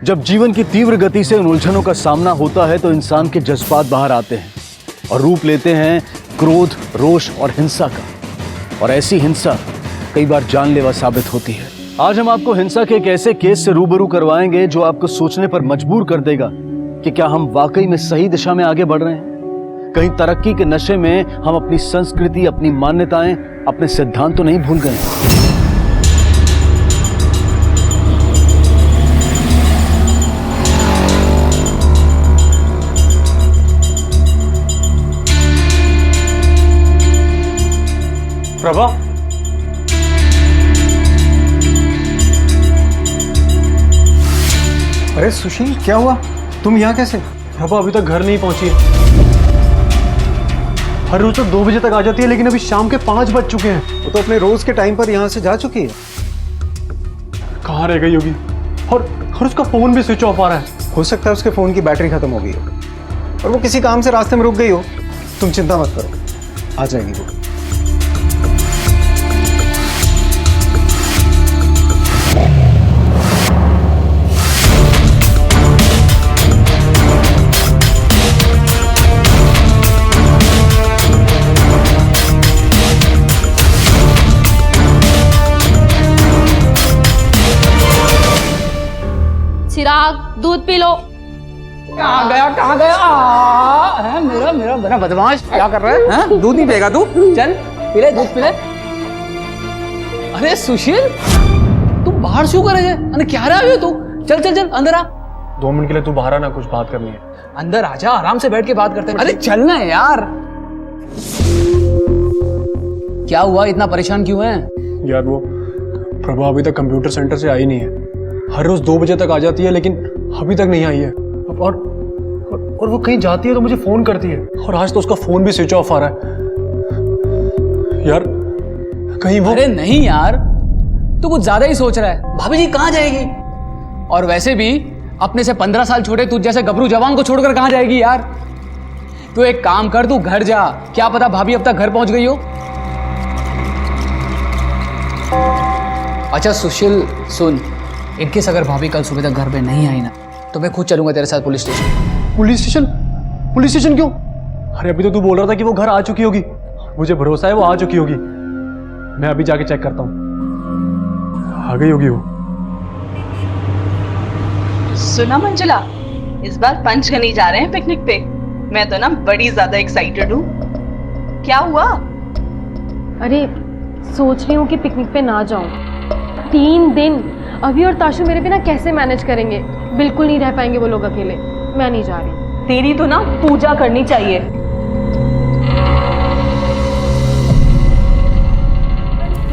जब जीवन की तीव्र गति से उन उलझनों का सामना होता है तो इंसान के जज्बात बाहर आते हैं और रूप लेते हैं क्रोध, रोष और हिंसा का। और ऐसी हिंसा कई बार जानलेवा साबित होती है। आज हम आपको हिंसा के एक ऐसे केस से रूबरू करवाएंगे जो आपको सोचने पर मजबूर कर देगा कि क्या हम वाकई में सही दिशा में आगे बढ़ रहे हैं। कहीं तरक्की के नशे में हम अपनी संस्कृति, अपनी मान्यताएं, अपने सिद्धांत तो नहीं भूल गए। प्रभा, अरे सुशील, क्या हुआ? तुम यहाँ कैसे? प्रभा अभी तक घर नहीं पहुंची है। हर रोज तो 2 बजे तक आ जाती है, लेकिन अभी शाम के 5 बज चुके हैं। वो तो अपने रोज के टाइम पर यहाँ से जा चुकी है। कहाँ रह गई होगी? और उसका फोन भी स्विच ऑफ आ रहा है। हो सकता है उसके फोन की बैटरी खत्म हो गई हो और वो किसी काम से रास्ते में रुक गई हो। तुम चिंता मत करो, आ जाएगी वो। चिराग, दूध पी लो। कहाँ गया है मेरा मेरा बड़ा बदमाश। क्या कर रहा है? हाँ? दूध नहीं पिएगा तू? चल पी ले, दूध पी ले। अरे सुशील, तुम बाहर क्यों कर रहे हैं? अरे क्या रहा है तू? चल चल चल अंदर आ। 2 मिनट के लिए तू बाहर आना, कुछ बात करनी है। अंदर आजा, आराम से बैठ के बात करते हैं। अरे चलना है यार। क्या हुआ, इतना परेशान क्यों है? यार वो प्रभा अभी तक कंप्यूटर सेंटर से आई नहीं है। हर रोज 2 बजे तक आ जाती है, लेकिन अभी तक नहीं आई है। और वो कहीं जाती है तो मुझे फोन करती है, और आज तो उसका फोन भी स्विच ऑफ आ रहा है। यार कहीं वो... अरे नहीं यार, तू कुछ ज्यादा ही सोच रहा है। भाभी जी कहाँ जाएगी? और वैसे भी अपने से 15 साल छोटे तुझ जैसे गबरू जवान को छोड़कर कहाँ जाएगी यार? तू एक काम कर, तू घर जा। क्या पता भाभी अब तक घर पहुंच गई हो। अच्छा सुशील सुन, इनकेस अगर भाभी कल सुबह तक घर पे नहीं आई ना, तो मैं खुद चलूंगा तेरे साथ police station. Police station? Police station क्यों? अरे अभी तो तू बोल रहा था कि वो घर आ चुकी होगी। मुझे भरोसा है वो आ चुकी होगी। मैं अभी जाके चेक करता हूँ। आ गई होगी वो। सुना मंजुला, इस बार पंचगनी जा रहे हैं पिकनिक पे। मैं तो ना बड़ी ज्यादा एक्साइटेड हूँ। क्या हुआ? अरे सोच रही हूँ कि पिकनिक पे ना जाऊँ। 3 दिन अभी और ताशु मेरे बिना कैसे मैनेज करेंगे? बिल्कुल नहीं रह पाएंगे वो लोग अकेले। मैं नहीं जा रही। तेरी तो ना पूजा करनी चाहिए।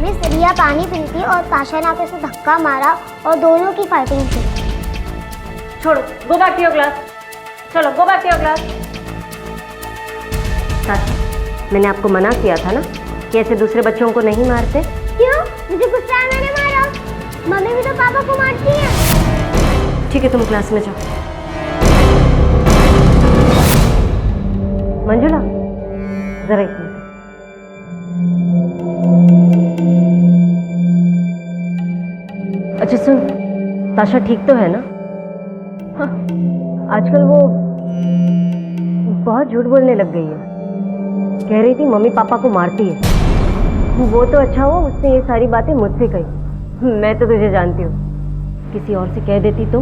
मिस रिया पानी पी थी और ताशा ने आकर उसे धक्का मारा और दोनों की फाइटिंग थी। छोड़ो, go back to your class. चलो go back to your class. Tasha, मैंने आपको मना किया था ना कि ऐसे दूसरे बच्चों को नहीं मारते। क्यों? मुझे गुस्सा है, मैंने मारा। मम्मी भी तो पापा को मारती है। ठीक है, तुम क्लास में जाओ। मंजुला, जरा एक मिनट। अच्छा सुन, ताशा ठीक तो है ना? हाँ, आजकल वो बहुत झूठ बोलने लग गई है। कह रही थी मम्मी पापा को मारती है। वो तो अच्छा हुआ उसने ये सारी बातें मुझसे कही। मैं तो तुझे जानती हूँ, किसी और से कह देती तो।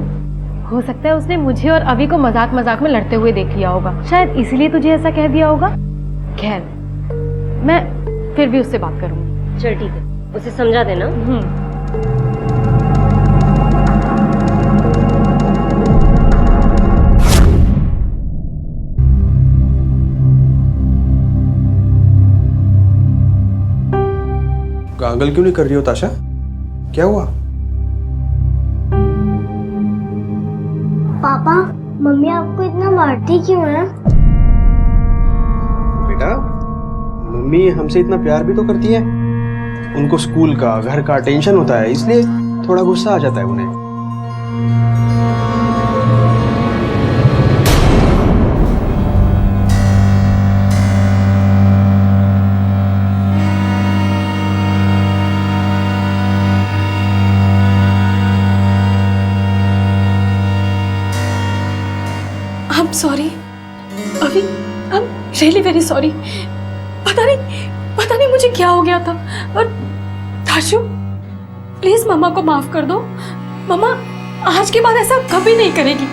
हो सकता है उसने मुझे और अभी को मजाक मजाक में लड़ते हुए देख लिया होगा, शायद इसलिए तुझे ऐसा कह दिया होगा। खैर, मैं फिर भी उससे बात करूंगी। चल ठीक है, उसे समझा देना। गागल क्यों नहीं कर रही हो ताशा? क्या हुआ? पापा, मम्मी आपको इतना मारती क्यों है? बेटा, मम्मी हमसे इतना प्यार भी तो करती है। उनको स्कूल का, घर का टेंशन होता है, इसलिए थोड़ा गुस्सा आ जाता है उन्हें। I'm sorry. अभी I'm really very sorry. पता नहीं मुझे क्या हो गया था। और ताशु, प्लीज मम्मा को माफ कर दो। मम्मा आज के बाद ऐसा कभी नहीं करेगी।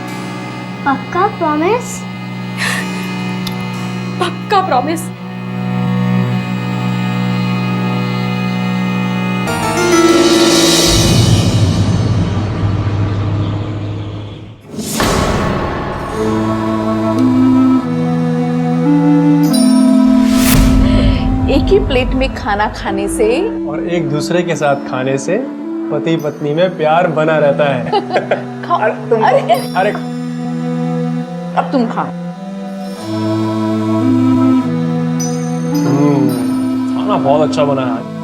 पक्का प्रॉमिस? पक्का प्रॉमिस। एक ही प्लेट में खाना खाने से और एक दूसरे के साथ खाने से पति पत्नी में प्यार बना रहता है। अरे अब तुम खा। खाना बहुत अच्छा बना है।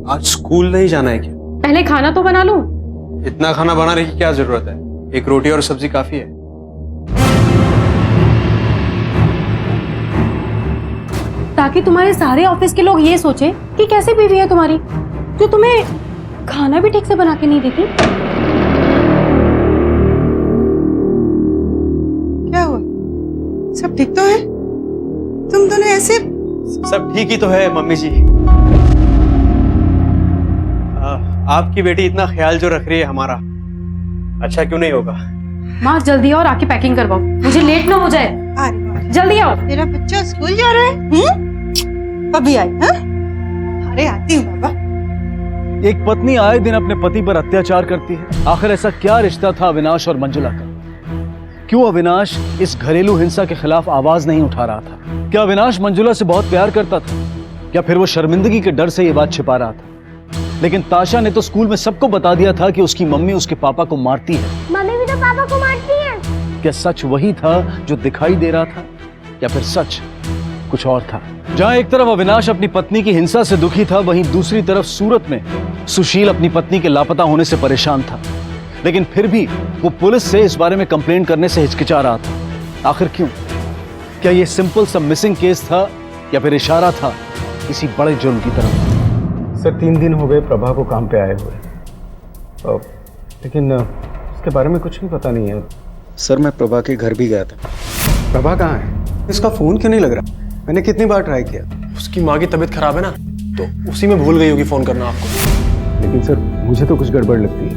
आज स्कूल नहीं जाना है क्या? पहले खाना तो बना लूं। इतना खाना बनाने की क्या जरूरत है? एक रोटी और सब्जी काफी है। ताकि तुम्हारे सारे ऑफिस के लोग ये सोचे कि कैसे बीवी है तुम्हारी, जो तुम्हें खाना भी ठीक से बना के नहीं देती। क्या हुआ? सब ठीक तो है? तुम दोनों ऐसे? सब ठीक ही तो है मम्मी जी। आपकी बेटी इतना ख्याल जो रख रही है हमारा, अच्छा क्यों नहीं होगा? माँ जल्दी आओ और आके पैकिंग करवाओ, मुझे लेट ना हो जाए। अरे जल्दी आओ। तेरा बच्चा स्कूल जा रहा है? कभी आई? हाँ? अरे आती हूँ बाबा। एक पत्नी आए दिन अपने पति पर अत्याचार करती है। आखिर ऐसा क्या रिश्ता था अविनाश और मंजुला का? क्यों अविनाश इस घरेलू हिंसा के खिलाफ आवाज नहीं उठा रहा था? क्या अविनाश मंजुला से बहुत प्यार करता था, या फिर वो शर्मिंदगी के डर से ये बात छिपा रहा था? लेकिन ताशा ने तो स्कूल में सबको बता दिया था कि उसकी मम्मी उसके पापा को मारती है। मम्मी भी तो पापा को मारती है। क्या सच वही था जो दिखाई दे रहा था, या फिर सच कुछ और था? जहां एक तरफ अविनाश अपनी पत्नी की हिंसा से दुखी था, वहीं दूसरी तरफ सूरत में सुशील अपनी पत्नी के लापता होने से परेशान था। लेकिन फिर भी वो पुलिस से इस बारे में कंप्लेंट करने से हिचकिचा रहा था। आखिर क्यों? क्या ये सिंपल सा मिसिंग केस था, या फिर इशारा था किसी बड़े जुर्म की तरफ? सर 3 दिन हो गए प्रभा को काम पे आए हुए, लेकिन उसके बारे में कुछ भी पता नहीं है। सर मैं प्रभा के घर भी गया था। प्रभा कहाँ है? इसका फोन क्यों नहीं लग रहा? मैंने कितनी बार ट्राई किया। उसकी माँ की तबीयत खराब है ना, तो उसी में भूल गई होगी फोन करना आपको। लेकिन सर मुझे तो कुछ गड़बड़ लगती है,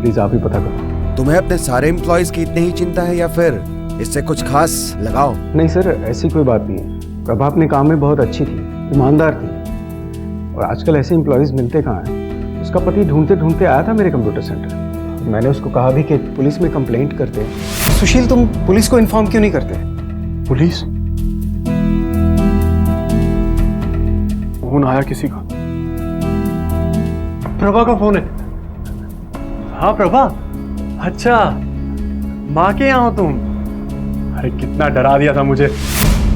प्लीज आप ही पता करो। तुम्हें अपने सारे एम्प्लॉयज की इतनी ही चिंता है, या फिर इससे कुछ खास लगाओ? नहीं सर, ऐसी कोई बात नहीं है। प्रभा अपने काम में बहुत अच्छी थी, ईमानदार थी, और आजकल ऐसे एम्प्लॉयज मिलते कहाँ हैं। उसका पति ढूंढते ढूंढते आया था मेरे कंप्यूटर सेंटर। मैंने उसको कहा भी कि पुलिस में कंप्लेंट करते हैं। सुशील तुम पुलिस को इन्फॉर्म क्यों नहीं करते? पुलिस? फोन आया किसी का। प्रभा का फोन है। हाँ प्रभा, अच्छा माँ के यहाँ हो तुम? अरे कितना डरा दिया था मुझे।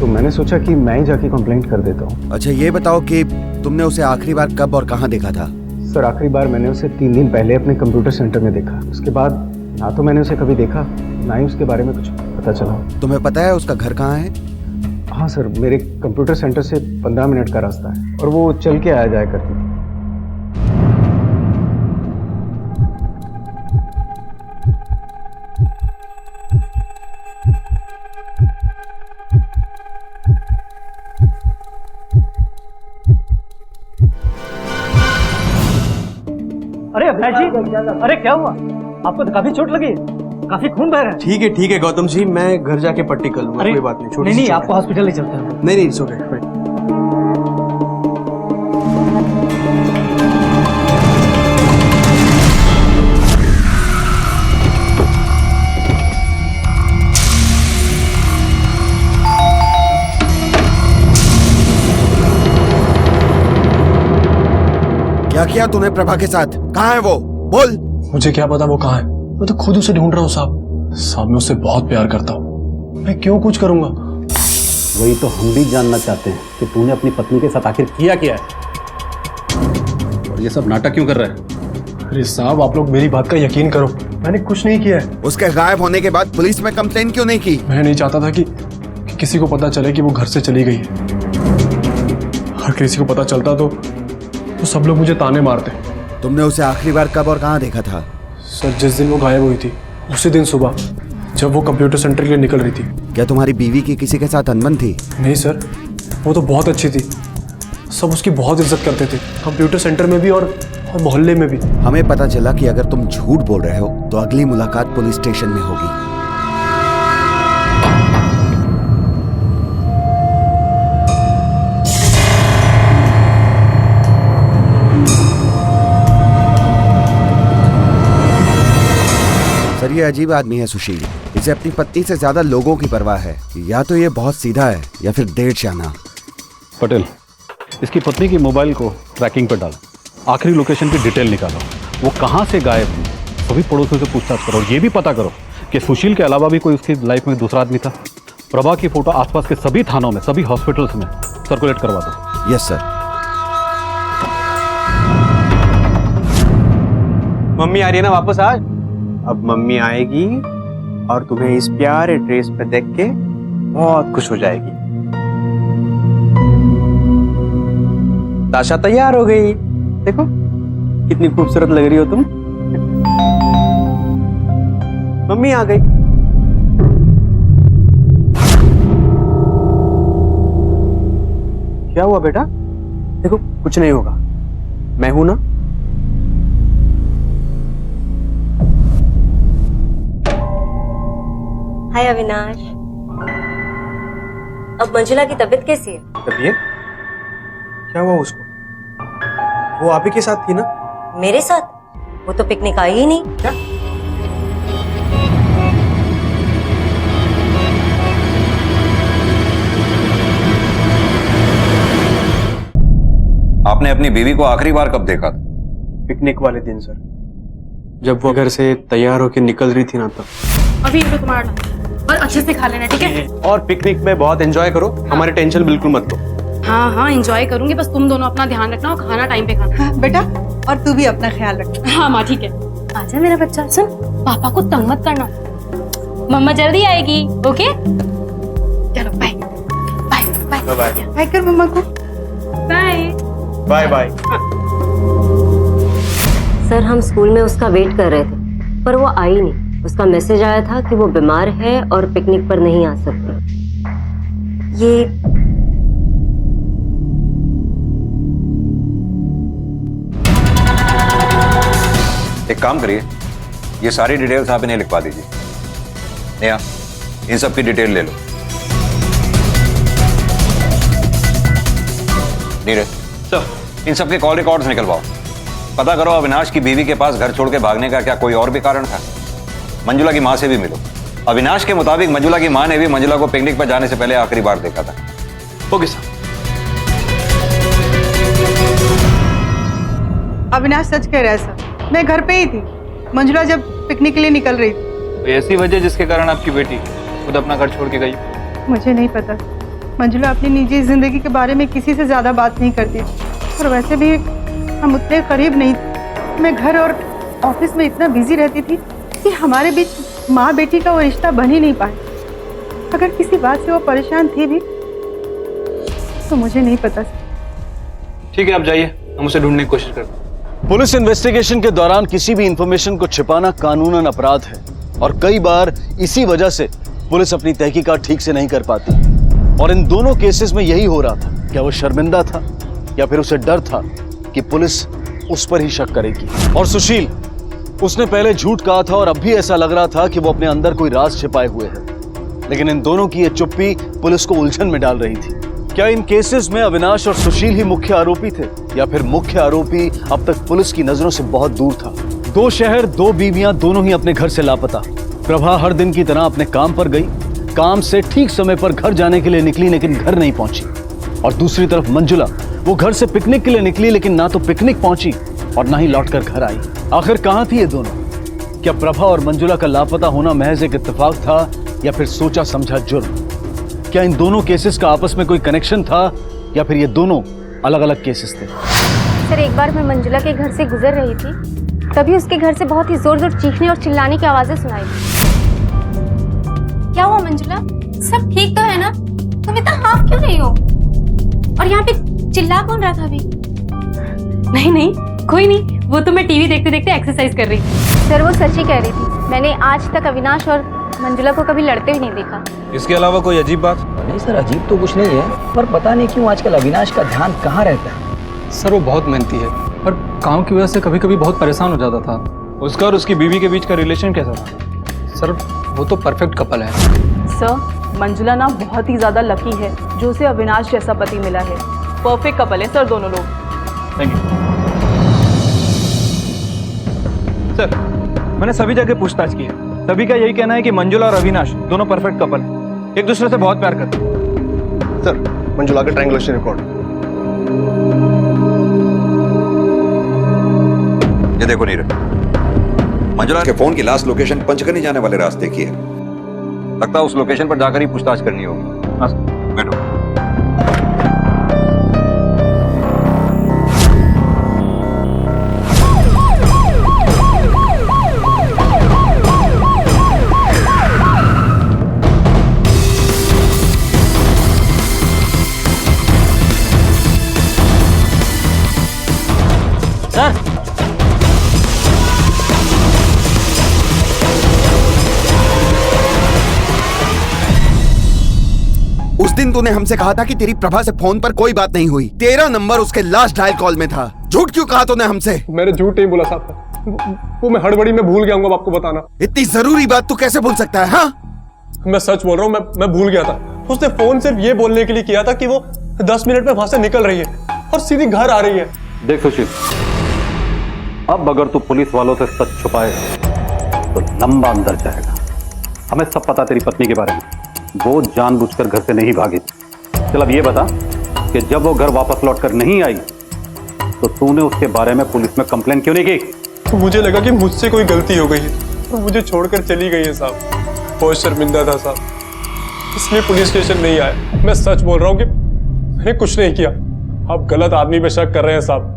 तो मैंने सोचा कि मैं ही जाके कंप्लेंट कर देता हूँ। अच्छा ये बताओ कि तुमने उसे आखिरी बार कब और कहाँ देखा था? सर आखिरी बार मैंने उसे 3 दिन पहले अपने कंप्यूटर सेंटर में देखा। उसके बाद ना तो मैंने उसे कभी देखा, ना ही उसके बारे में कुछ पता चला। तुम्हें पता है उसका घर कहाँ है? हाँ सर, मेरे कंप्यूटर सेंटर से 15 मिनट का रास्ता है, और वो चल के आया जाया करती थी। अरे अभिलाष जी, अरे क्या हुआ? आपको तो काफी चोट लगी, काफी खून बह रहा है। ठीक है गौतम जी, मैं घर जाके पट्टी कर लूंगा, कोई बात नहीं। छोटी नहीं, आपको हॉस्पिटल ले चलते हैं। नहीं इट्स ओके। क्या किया तूने प्रभा के साथ? कहाँ है वो? बोल। मुझे क्या पता वो कहाँ है, मैं तो खुद उसे ढूंढ रहा हूँ साहब। मैं उससे बहुत प्यार करता हूँ, मैं क्यों कुछ करूंगा? वही तो हम भी जानना चाहते हैं कि तूने अपनी पत्नी के साथ आखिर किया क्या है, और ये सब नाटक क्यों कर रहा है? अरे साहब आप लोग मेरी बात का यकीन करो, मैंने कुछ नहीं किया है। उसके गायब होने के बाद पुलिस में कंप्लेंट क्यों नहीं की? मैं नहीं चाहता था कि किसी को पता चले कि वो घर से चली गई है। किसी को पता चलता तो सब लोग मुझे ताने मारते। तुमने उसे आखिरी बार कब और कहाँ देखा था? सर जिस दिन वो गायब हुई थी उसी दिन सुबह, जब वो कंप्यूटर सेंटर के लिए निकल रही थी। क्या तुम्हारी बीवी की किसी के साथ अनबन थी? नहीं सर, वो तो बहुत अच्छी थी, सब उसकी बहुत इज्जत करते थे, कंप्यूटर सेंटर में भी और मोहल्ले में भी। हमें पता चला कि अगर तुम झूठ बोल रहे हो तो अगली मुलाकात पुलिस स्टेशन में होगी। सर ये अजीब आदमी है सुशील, इसे अपनी पत्नी से ज्यादा लोगों की परवाह है। या तो ये बहुत सीधा है या फिर देर शाना। पटेल, इसकी पत्नी की मोबाइल को ट्रैकिंग पर डालो, आखिरी लोकेशन की डिटेल निकालो, वो कहाँ से गायब हुई, सभी पड़ोसियों से पूछताछ करो। ये भी पता करो कि सुशील के अलावा भी कोई उसकी लाइफ में दूसरा आदमी था। प्रभा की फोटो आसपास के सभी थानों में, सभी हॉस्पिटल्स में सर्कुलेट करवा दो। Yes sir. मम्मी आ रही है ना वापस आज? अब मम्मी आएगी और तुम्हें इस प्यारे ड्रेस पे देख के बहुत खुश हो जाएगी। ताशा तैयार हो गई, देखो कितनी खूबसूरत लग रही हो तुम। मम्मी आ गई। क्या हुआ बेटा? देखो कुछ नहीं होगा, मैं हूं ना। हाय अविनाश, अब मंजुला की तबीयत कैसी है? तबीयत? क्या हुआ उसको? वो आप ही के साथ थी ना? मेरे साथ? वो तो पिकनिक आई ही नहीं। क्या? आपने अपनी बीवी को आखिरी बार कब देखा था? पिकनिक वाले दिन सर, जब वो घर से तैयार होकर निकल रही थी ना तब। अभी ये तुम्हारा और अच्छे से खा लेना, ठीक है? और पिकनिक में बहुत एंजॉय करो, हमारी टेंशन बिल्कुल मत लो। हाँ हाँ एंजॉय करूंगी, बस तुम दोनों अपना ध्यान रखना और खाना टाइम पे खाना। हाँ, बेटा और तू भी अपना ख्याल रखना। हाँ माँ ठीक है। आजा मेरा बच्चा, सुन पापा को तंग मत करना, मम्मा जल्दी आएगी। ओके चलो bye bye bye bye bye कर मम्मा को। Bye bye bye. सर हम स्कूल में उसका वेट कर रहे थे पर वो आई नहीं। उसका मैसेज आया था कि वो बीमार है और पिकनिक पर नहीं आ सकती। ये एक काम करिए, ये सारी डिटेल्स आप इन्हें लिखवा दीजिए। नेहा, इन सब की डिटेल ले लो। नीरज सर, इन सब के कॉल रिकॉर्ड्स निकलवाओ। पता करो अविनाश की बीवी के पास घर छोड़ के भागने का क्या कोई और भी कारण था। मंजुला की माँ से भी मिलो। अविनाश के मुताबिक मंजुला की माँ ने भी मंजुला को पिकनिक पर जाने से पहले आखिरी बार देखा था। Okay sir. अविनाश सच कह रहा है सर, मैं घर पे ही थी मंजुला जब पिकनिक के लिए निकल रही थी। तो ऐसी वजह जिसके कारण आपकी बेटी खुद अपना घर छोड़ के गई? मुझे नहीं पता, मंजुला अपनी निजी जिंदगी के बारे में किसी से ज्यादा बात नहीं करती और वैसे भी हम उतने करीब नहीं थे। मैं घर और ऑफिस में इतना बिजी रहती थी कि हमारे बीच माँ बेटी का वो रिश्ता बन ही नहीं पाया। अगर किसी बात से वो परेशान थी भी तो मुझे नहीं पता। ठीक है आप जाइए, हम उसे ढूंढने की कोशिश करते हैं। पुलिस इन्वेस्टिगेशन के दौरान किसी भी इंफॉर्मेशन को छिपाना कानूनन अपराध है और कई बार इसी वजह से पुलिस अपनी तहकीकात ठीक से नहीं कर पाती। और इन दोनों केसेस में यही हो रहा था। क्या वो शर्मिंदा था या फिर उसे डर था कि पुलिस उस पर ही शक करेगी? और सुशील, उसने पहले झूठ कहा था और अब भी ऐसा लग रहा था कि वो अपने अंदर कोई राज छिपाए हुए है। लेकिन इन दोनों की ये चुप्पी पुलिस को उलझन में डाल रही थी। क्या इन केसेस में अविनाश और सुशील ही मुख्य आरोपी थे या फिर मुख्य आरोपी अब तक पुलिस की नजरों से बहुत दूर था? दो शहर, दो बीवियां, दोनों ही अपने घर से लापता। प्रभा हर दिन की तरह अपने काम पर गई, काम से ठीक समय पर घर जाने के लिए निकली लेकिन घर नहीं पहुंची। और दूसरी तरफ मंजुला, वो घर से पिकनिक के लिए निकली लेकिन ना तो पिकनिक पहुंची और ना ही लौटकर घर आई। आखिर कहां थी ये दोनों? क्या प्रभा और मंजुला का लापता होना महज एक इत्तेफाक था या फिर सोचा समझा जुर्म? क्या इन दोनों केसेस का आपस में कोई कनेक्शन था या फिर ये दोनों अलग अलग केसेस थे? सर एक बार मैं मंजुला के घर से गुजर रही थी, तभी उसके घर से बहुत ही जोर जोर चीखने और चिल्लाने की आवाजें सुनाई दी। क्या हुआ मंजुला, सब ठीक तो है ना? तुम इतना हाफ क्यों रही हो? और यहाँ पे चिल्ला कौन रहा था अभी? नहीं नहीं, कोई नहीं, वो तो मैं टीवी देखते देखते एक्सरसाइज कर रही थी। सर वो सच ही कह रही थी, मैंने आज तक अविनाश और मंजुला को कभी लड़ते हुए नहीं देखा। इसके अलावा कोई अजीब बात? नहीं सर, अजीब तो कुछ नहीं है, पर पता नहीं क्यों आजकल अविनाश का ध्यान कहाँ रहता है। सर वो बहुत मेहनती है, पर काम की वजह से कभी कभी बहुत परेशान हो जाता था। उसका और उसकी बीवी के बीच का रिलेशन कैसा था? सर वो तो परफेक्ट कपल है। सर मंजुला ना बहुत ही ज्यादा लकी है जो उसे अविनाश जैसा पति मिला है। परफेक्ट कपल है सर दोनों लोग। Thank you sir. मैंने सभी जगह पूछताछ की है, सभी का यही कहना है कि मंजुला और अविनाश दोनों परफेक्ट कपल हैं, एक दूसरे से बहुत प्यार करते हैं। सर मंजुला का ट्रायंगुलेशन रिकॉर्ड। ये देखो नीरज, मंजुला के फोन की लास्ट लोकेशन पंचगनी जाने वाले रास्ते की है। लगता है उस लोकेशन पर जाकर ही पूछताछ करनी होगी। हाँ बैठो। सर उस दिन तूने हमसे कहा था कि तेरी प्रभा से फोन पर कोई बात नहीं हुई। तेरा नंबर उसके लास्ट डायल कॉल में था। झूठ क्यों कहा तूने हमसे? मैंने झूठ नहीं बोला साहब, वो मैं हड़बड़ी में भूल गया हूँ आपको बताना। इतनी जरूरी बात तू कैसे भूल सकता है? हाँ मैं सच बोल रहा हूँ, मैं भूल गया था। उसने फोन सिर्फ ये बोलने के लिए किया था कि वो 10 मिनट में वहां से निकल रही है और सीधी घर आ रही है। देख सुशील, अब अगर तू पुलिस वालों से सच छुपाए तो लंबा अंदर जाएगा। हमें सब पता तेरी पत्नी के बारे में, वो जानबूझकर घर से नहीं भागी। चल अब ये बता कि जब वो घर वापस लौटकर नहीं आई तो तूने उसके बारे में पुलिस में कंप्लेन क्यों नहीं की? तो मुझे लगा कि मुझसे कोई गलती हो गई है, तो मुझे छोड़कर चली गई है साहब। बहुत शर्मिंदा था साहब, इसलिए पुलिस स्टेशन नहीं आया। मैं सच बोल रहा हूँ कि मैंने कुछ नहीं किया। आप गलत आदमी पे शक कर रहे हैं साहब।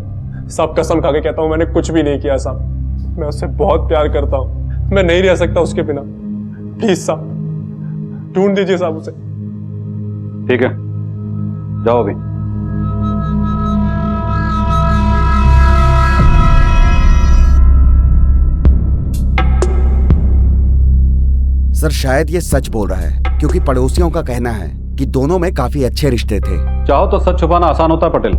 साहब कसम खा के कहता हूँ मैंने कुछ भी नहीं किया साहब। मैं उससे बहुत प्यार करता हूँ, मैं नहीं रह सकता उसके बिना। प्लीज साहब ढूंढ दीजिए साहब उसे। ठीक है, जाओ अभी। सर शायद ये सच बोल रहा है, क्योंकि पड़ोसियों का कहना है कि दोनों में काफी अच्छे रिश्ते थे। चाहो तो सच छुपाना आसान होता है पटेल।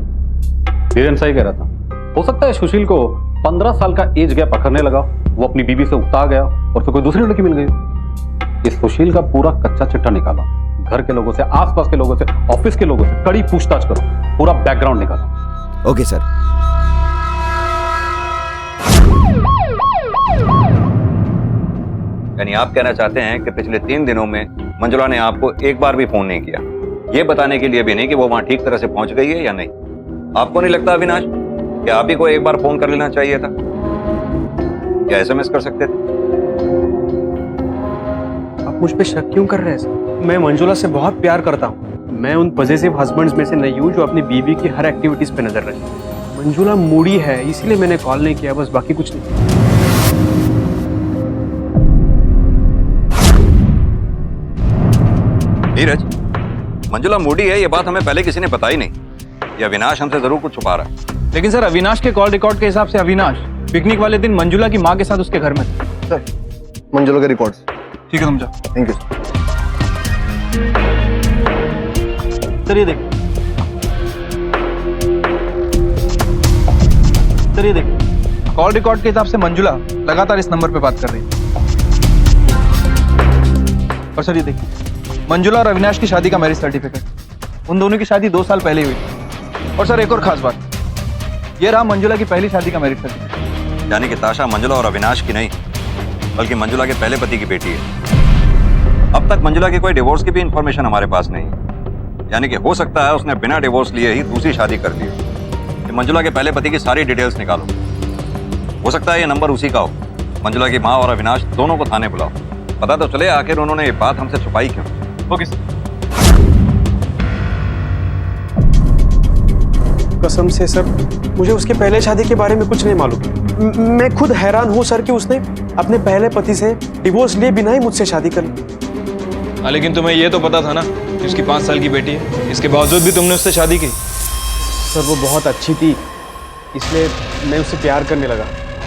धीरेन सही कह रहा था। हो सकता है सुशील को 15 साल का एज गैप अखरने लगा, वो अपनी बीवी से उकता गया और फिर कोई दूसरी लड़की मिल गई। इस सुशील का पूरा कच्चा चिट्ठा निकाला, घर के लोगों से, आसपास के लोगों से, ऑफिस के लोगों से कड़ी पूछताछ करो, पूरा बैकग्राउंड निकालो। Okay sir. यानी आप कहना चाहते हैं कि पिछले 3 दिनों में मंजुला ने आपको एक बार भी फोन नहीं किया, ये बताने के लिए भी नहीं कि वो वहां ठीक तरह से पहुंच गई है या नहीं। आपको नहीं लगता अविनाश कि आप ही को एक बार फोन कर लेना चाहिए था या एसएमएस कर सकते थे? आप मुझ पे शक क्यों कर रहे हैं सर? मैं मंजुला से बहुत प्यार करता हूँ। मैं उन पॉजिटिव हस्बैंड्स में से नहीं हूँ जो अपनी बीवी की हर एक्टिविटीज पे नजर रखे। मंजुला मूडी है, इसलिए मैंने कॉल नहीं किया, बस बाकी कुछ नहीं। नीरज, मंजुला मूडी है ये बात हमें पहले किसी ने बताई नहीं। ये अविनाश हमसे जरूर कुछ छुपा रहा है। लेकिन सर अविनाश के कॉल रिकॉर्ड के हिसाब से अविनाश पिकनिक वाले दिन मंजुला की माँ के साथ उसके घर में था। सर मंजुला के रिकॉर्ड्स। ठीक है तुम जाओ। Thank you sir. ये देखिए सर, ये देखिए कॉल रिकॉर्ड के हिसाब से मंजुला लगातार इस नंबर पे बात कर रही है। और सर ये देखिए मंजुला और अविनाश की शादी का मैरिज सर्टिफिकेट, उन दोनों की शादी 2 साल पहले हुई थी। और सर एक और खास बात, ये रहा मंजुला की पहली शादी का मैरिज सर्टिफिकेट। यानी कि ताशा मंजुला और अविनाश की नहीं बल्कि मंजुला के पहले पति की बेटी है। अब तक मंजुला की कोई डिवोर्स की भी इंफॉर्मेशन हमारे पास नहीं, यानी कि हो सकता है उसने बिना डिवोर्स लिए ही दूसरी शादी कर ली। मंजुला के पहले पति की सारी डिटेल्स निकालो, हो सकता है ये नंबर उसी का हो। मंजुला की माँ और अविनाश दोनों को थाने बुलाओ, पता तो चले आखिर उन्होंने ये बात हमसे छुपाई क्यों। Okay sir. कसम से सर मुझे उसके पहले शादी के बारे में कुछ नहीं मालूम। मैं खुद हैरान हूँ सर कि उसने अपने पहले पति से डिवोर्स लिए बिना ही मुझसे शादी कर ली। लेकिन तुम्हें ये तो पता था ना कि उसकी 5 साल की बेटी है, इसके बावजूद भी तुमने उससे शादी की। सर वो बहुत अच्छी थी, इसलिए मैं उससे प्यार करने लगा।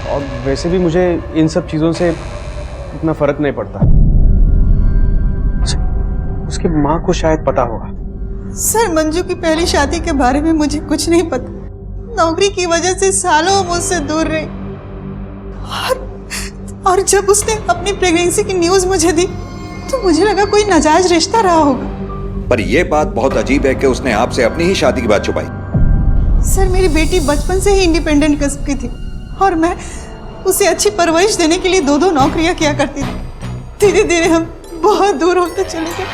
और वैसे भी मुझे इन सब चीज़ों से इतना फर्क नहीं पड़ता। उसकी माँ को शायद पता होगा। सर मंजू की पहली शादी के बारे में मुझे कुछ नहीं पता। नौकरी की वजह से सालों मुझसे दूर रही, और जब उसने अपनी प्रेगनेंसी की न्यूज़ मुझे दी तो मुझे लगा कोई नाजायज रिश्ता रहा होगा। पर यह बात बहुत अजीब है कि उसने आपसे अपनी ही शादी की बात छुपाई। सर मेरी बेटी बचपन से ही इंडिपेंडेंट किस्म की थी और मैं उसे अच्छी परवरिश देने के लिए 2-2 नौकरियां किया करती थी। धीरे धीरे हम बहुत दूर होते चले गए।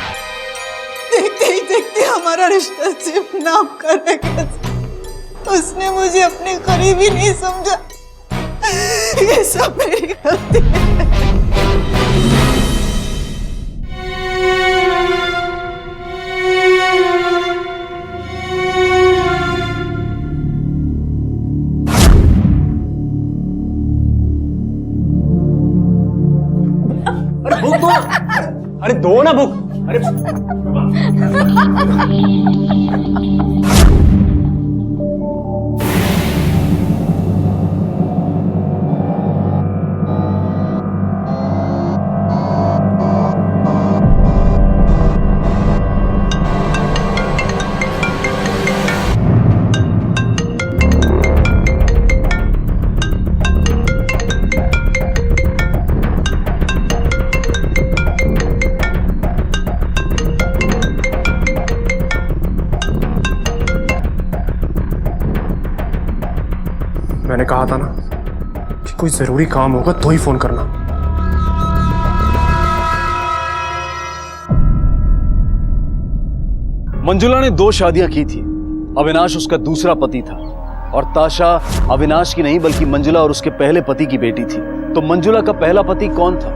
देखते ही देखते हमारा रिश्ता सिर्फ नाम का रह गया। उसने मुझे अपने करीब ही नहीं समझा। ये सब मेरी गलती है। बुक दो। अरे दो ना बुक। अरे मैंने कहा था ना कि कोई जरूरी काम होगा तो ही फोन करना। मंजुला ने 2 शादियां की थी। अविनाश उसका दूसरा पति था और ताशा अविनाश की नहीं बल्कि मंजुला और उसके पहले पति की बेटी थी। तो मंजुला का पहला पति कौन था?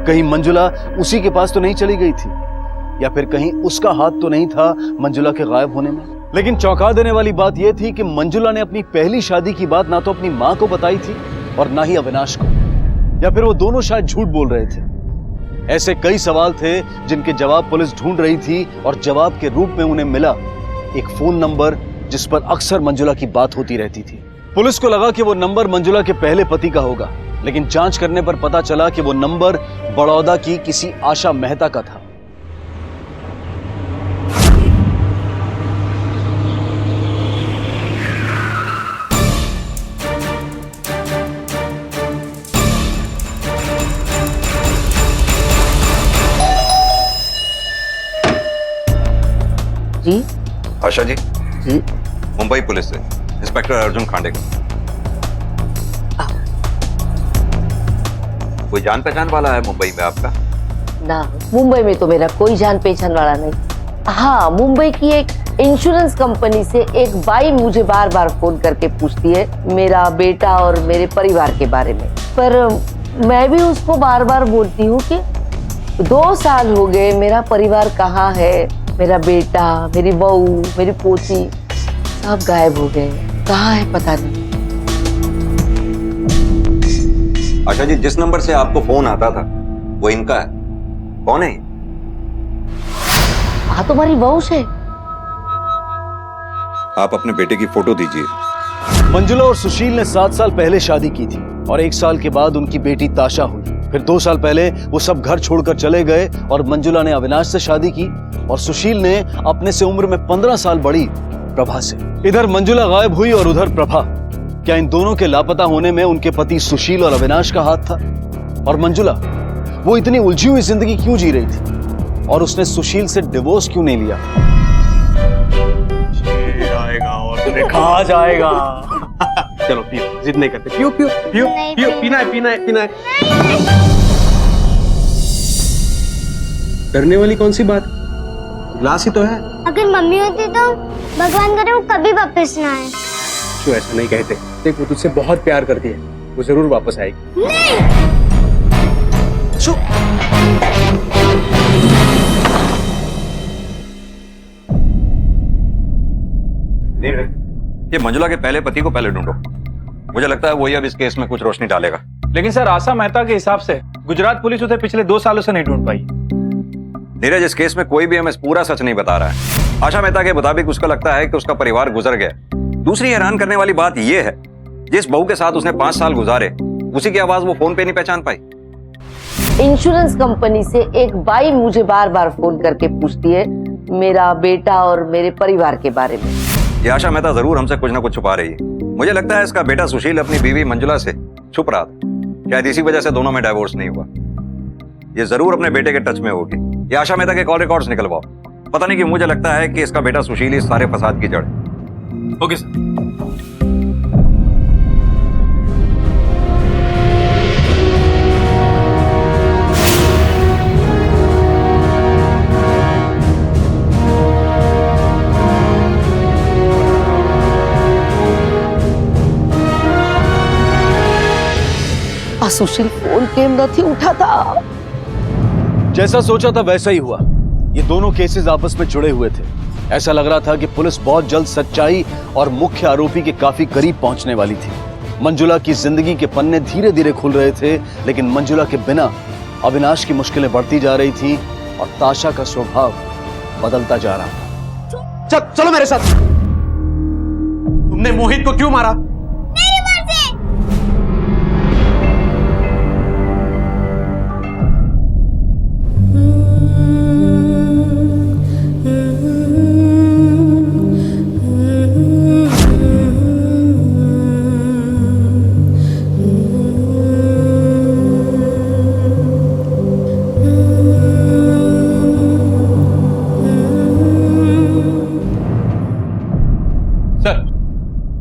कहीं मंजुला उसी के पास तो नहीं चली गई थी, या फिर कहीं उसका हाथ तो नहीं था मंजुला के गायब होने में? लेकिन चौंका देने वाली बात यह थी कि मंजुला ने अपनी पहली शादी की बात ना तो अपनी मां को बताई थी और ना ही अविनाश को, या फिर वो दोनों शायद झूठ बोल रहे थे। ऐसे कई सवाल थे जिनके जवाब पुलिस ढूंढ रही थी और जवाब के रूप में उन्हें मिला एक फोन नंबर जिस पर अक्सर मंजुला की बात होती रहती थी। पुलिस को लगा कि वो नंबर मंजुला के पहले पति का होगा, लेकिन जांच करने पर पता चला कि वो नंबर बड़ौदा की किसी आशा मेहता का था। जी आशा जी, जी मुंबई पुलिस से इंस्पेक्टर अर्जुन खांडेकर। कोई जान पहचान वाला है मुंबई में आपका? ना, मुंबई में तो मेरा कोई जान पहचान वाला नहीं। हाँ, मुंबई की एक इंश्योरेंस कंपनी से एक बाई मुझे बार बार फोन करके पूछती है मेरा बेटा और मेरे परिवार के बारे में, पर मैं भी उसको बार बार बोलती हूँ कि 2 साल हो गए, मेरा परिवार कहाँ है, मेरा बेटा, मेरी बहू, मेरी पोती सब गायब हो गए, कहाँ है पता नहीं। आशा जी, जिस नंबर से आपको फोन आता था वो इनका है। कौन है? हाँ, तुम्हारी बहू से। आप अपने बेटे की फोटो दीजिए। मंजुला और सुशील ने 7 साल पहले शादी की थी और 1 साल के बाद उनकी बेटी ताशा हुई। फिर 2 साल पहले वो सब घर छोड़कर चले गए और मंजुला ने अविनाश से शादी की और सुशील ने अपने से उम्र में 15 साल बड़ी प्रभा से। इधर मंजुला गायब हुई और उधर प्रभा। क्या इन दोनों के लापता होने में उनके पति सुशील और अविनाश का हाथ था? और मंजुला वो इतनी उलझी हुई जिंदगी क्यों जी रही थी और उसने सुशील से डिवोर्स क्यों नहीं लिया? आएगा और तुम्हें कहा जाएगा। चलो पियो, जिद नहीं करते। पियो पियो पियो पियो, पीना है पीना है पीना है। डरने वाली कौन सी बात? ग्लास ही तो है। अगर मम्मी होती तो भगवान करे वो कभी वापस ना आए। क्यों ऐसा नहीं कहते? देख, वो तुझसे बहुत प्यार करती है, वो जरूर वापस आएगी। ये मंजुला के पहले पति को पहले ढूंढो। मुझे लगता है वही अब इस केस में कुछ रोशनी डालेगा। लेकिन सर, आशा मेहता के हिसाब से गुजरात पुलिस उसे पिछले 2 सालों से नहीं ढूंढ पाई। नीरज, इस केस में कोई भी हमें पूरा सच नहीं बता रहा है। आशा मेहता के मुताबिक उसका लगता है कि उसका परिवार गुजर गया। दूसरी हैरान करने वाली बात यह है, जिस बहू के साथ उसने 5 साल गुजारे, उसी की आवाज वो फोन पे नहीं पहचान पाई। इंश्योरेंस कंपनी से एक बाई मुझे बार बार फोन करके पूछती है मेरा बेटा और मेरे परिवार के बारे में। ये आशा मेहता जरूर हमसे कुछ ना कुछ छुपा रही है। मुझे लगता है इसका बेटा सुशील अपनी बीवी मंजुला से छुप रहा था। शायद इसी वजह से दोनों में डाइवोर्स नहीं हुआ। ये जरूर अपने बेटे के टच में होगी। ये आशा मेहता के कॉल रिकॉर्ड्स निकलवाओ। पता नहीं क्यों मुझे लगता है कि इसका बेटा सुशील इस सारे फसाद की जड़ है। Okay sir. सुशील फोन केम नहीं उठाता। जैसा सोचा था वैसा ही हुआ। ये दोनों केसेस आपस में जुड़े हुए थे। ऐसा लग रहा था कि पुलिस बहुत जल्द सच्चाई और मुख्य आरोपी के काफी करीब पहुंचने वाली थी। मंजुला की जिंदगी के पन्ने धीरे धीरे खुल रहे थे, लेकिन मंजुला के बिना अविनाश की मुश्किलें बढ़ती जा रही थी और ताशा का स्वभाव बदलता जा रहा था। चलो मेरे साथ। तुमने मोहित को क्यों मारा?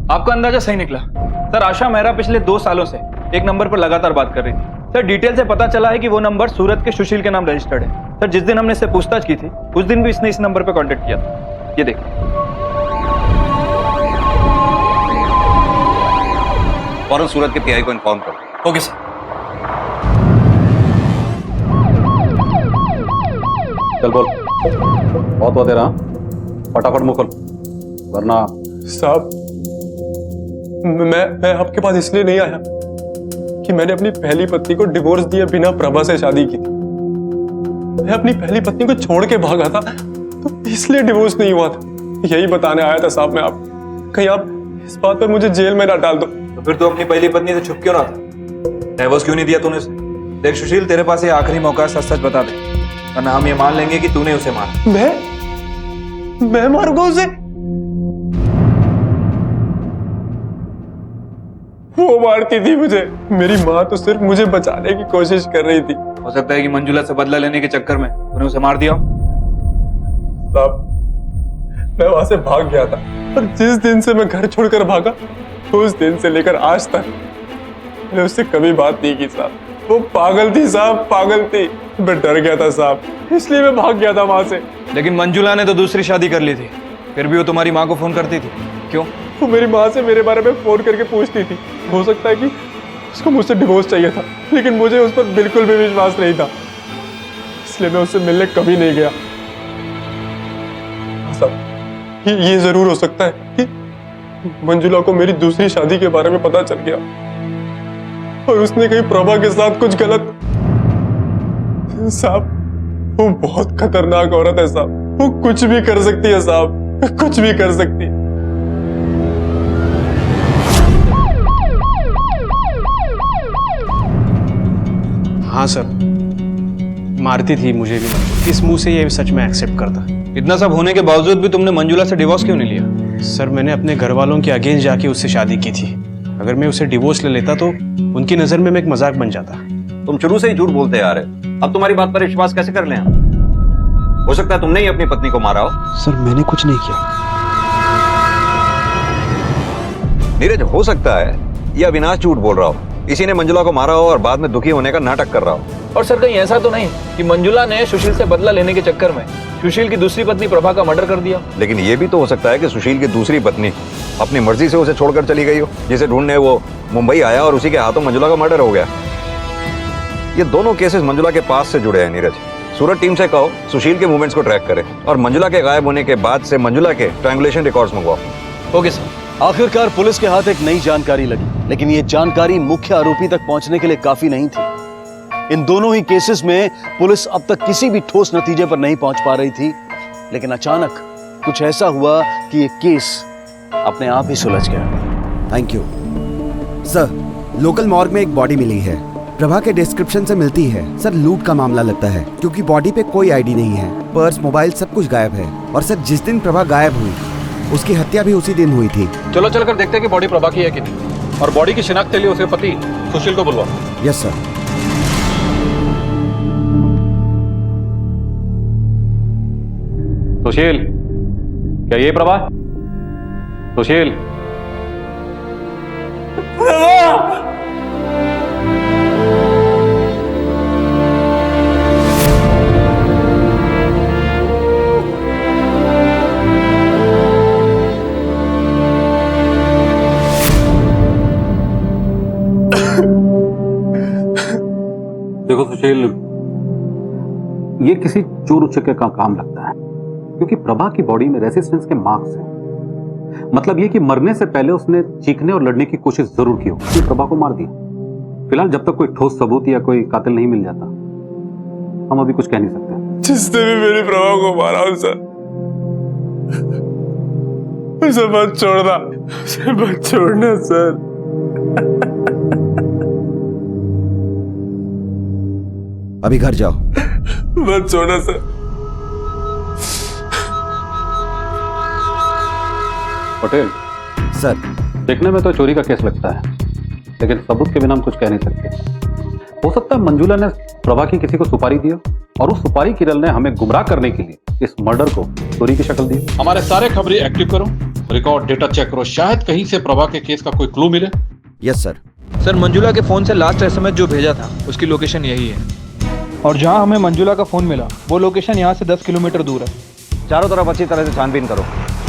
आपका अंदाजा सही निकला सर। आशा मेहरा पिछले 2 सालों से एक नंबर पर लगातार बात कर रही थी। सर डिटेल से पता चला है कि वो नंबर सूरत के सुशील के नाम रजिस्टर्ड है। सर जिस दिन हमने इससे पूछताछ की थी उस दिन भी इसने इस नंबर पर कांटेक्ट किया था। ये देखिए। फौरन सूरत के पीआई को इन्फॉर्म करो। Okay sir. चल बोल, बहुत हुआ तेरा, फटाफट मुंह खोल वरना। साहब मैं आपके पास इसलिए नहीं आया कि मैंने अपनी पहली पत्नी को डिवोर्स दिए बिना प्रभा से शादी की थी। मैं अपनी पहली पत्नी को छोड़ के भागा था, तो इसलिए डिवोर्स नहीं हुआ था। यही बताने आया था साहब मैं आप। कहीं आप इस बात पर मुझे जेल में ना डाल दो। तो फिर तू अपनी पहली पत्नी से छुप क्यों रहा था? डाइवोर्स क्यों नहीं दिया तूने उसे? देख सुशील, तेरे पास ये आखिरी मौका है, सच सच बता दे वरना हम ये मान लेंगे कि तूने उसे मारा। मैं मारूंगा उसे? वो मारती थी मुझे। मेरी माँ तो सिर्फ मुझे बचाने की कोशिश कर रही थी। हो सकता है कि मंजुला से बदला लेने के चक्कर में तूने उसे मार दिया। साहब मैं वहां से भाग गया था, और जिस दिन से मैं घर छोड़कर भागा उस दिन से लेकर आज तक मैंने उससे कभी बात नहीं की साहब। वो पागल थी साहब, पागल थी। मैं डर गया था साहब, इसलिए मैं भाग गया था वहां से। लेकिन मंजुला ने तो दूसरी शादी कर ली थी, फिर भी वो तुम्हारी माँ को फोन करती थी, क्यों? वो मेरी माँ से मेरे बारे में फोन करके पूछती थी। हो सकता है कि उसको मुझसे डिवोर्स चाहिए था, लेकिन मुझे उस पर बिल्कुल भी विश्वास नहीं था, इसलिए मैं उससे मिलने कभी नहीं गया। साहब ये जरूर हो सकता है कि मंजुला को मेरी दूसरी शादी के बारे में पता चल गया और उसने कहीं प्रभा के साथ कुछ गलत। साहब वो बहुत खतरनाक औरत है साहब। वो कुछ भी कर सकती है साहब, कुछ भी कर सकती है। हाँ सर, मारती थी मुझे भी। किस मुंह से ये सच में एक्सेप्ट करता? इतना सब होने के बावजूद भी तुमने मंजुला से डिवोर्स क्यों नहीं लिया? सर मैंने अपने घर वालों के अगेंस्ट जाके उससे शादी की थी। अगर मैं उसे डिवोर्स ले लेता तो उनकी नजर में मैं एक मजाक बन जाता। तुम शुरू से ही झूठ बोलते आ रहे, अब तुम्हारी बात पर विश्वास कैसे कर लें हम? हो सकता है तुमने ही अपनी पत्नी को मारा हो। सर मैंने कुछ नहीं किया। नीरज, हो सकता है ये अविनाश झूठ बोल रहा हो, इसी ने मंजुला को मारा हो और बाद में दुखी होने का नाटक कर रहा हो। और सर कहीं ऐसा तो नहीं कि मंजुला ने सुशील से बदला लेने के चक्कर में सुशील की दूसरी पत्नी प्रभा का मर्डर कर दिया? लेकिन ये भी तो हो सकता है कि सुशील की दूसरी पत्नी अपनी मर्जी से उसे छोड़कर चली गई हो, जिसे ढूंढने वो मुंबई आया और उसी के हाथों मंजुला का मर्डर हो गया। ये दोनों केसेस मंजुला के पास से जुड़े हैं नीरज। सूरत टीम से कहो सुशील के मूवमेंट्स को ट्रैक करे और मंजुला के गायब होने के बाद से मंजुला के ट्रायंगुलेशन रिकॉर्ड्स मंगवाओ। Okay sir. आखिरकार पुलिस के हाथ एक नई जानकारी लगी, लेकिन ये जानकारी मुख्य आरोपी तक पहुंचने के लिए काफी नहीं थी। इन दोनों ही केसेस में पुलिस अब तक किसी भी ठोस नतीजे पर नहीं पहुंच पा रही थी, लेकिन अचानक कुछ ऐसा हुआ कि ये केस अपने आप ही सुलझ गया। Thank you sir. Local morgue में एक बॉडी मिली है, प्रभा के डिस्क्रिप्शन से मिलती है। सर लूट का मामला लगता है क्योंकि बॉडी पे कोई आईडी नहीं है, पर्स मोबाइल सब कुछ गायब है। और सर जिस दिन प्रभा गायब हुई उसकी हत्या भी उसी दिन हुई थी। चलो चलकर देखते हैं कि बॉडी प्रभा की है कि नहीं, और बॉडी की शिनाख्त के लिए उसके पति सुशील को बुलवा। Yes sir. सुशील, क्या ये प्रभा? सुशील, देखो सुशील, ये किसी चोर उचक्के का काम लगता है, क्योंकि प्रभा की बॉडी में रेसिस्टेंस के मार्क्स हैं। मतलब ये कि मरने से पहले उसने चीखने और लड़ने की कोशिश जरूर की हो, इसलिए प्रभा को मार दिया। फिलहाल जब तक कोई ठोस सबूत या कोई कातिल नहीं मिल जाता, हम अभी कुछ कह नहीं सकते। जिसने भी मेरी प्रभा को मारा उसे मत छोड़ना, उसे मत छोड़ना सर। अभी घर जाओ। मत छोड़ना सर। पटेल सर, देखने में तो चोरी का केस लगता है, लेकिन सबूत के बिना हम कुछ कह नहीं सकते। हो सकता है मंजुला ने प्रभा की किसी को सुपारी दी और उस सुपारी किरल ने हमें गुमराह करने के लिए इस मर्डर को चोरी की शक्ल दी। हमारे सारे खबरें एक्टिव करो, रिकॉर्ड डेटा चेक करो, शायद कहीं से प्रभा के केस का कोई क्लू मिले। Yes sir. सर मंजुला के फोन से लास्ट एसएमएस जो भेजा था उसकी लोकेशन यही है, और जहां हमें मंजुला का फोन मिला वो लोकेशन यहां से 10 किलोमीटर दूर है। चारों तरफ अच्छी तरह से छानबीन करो।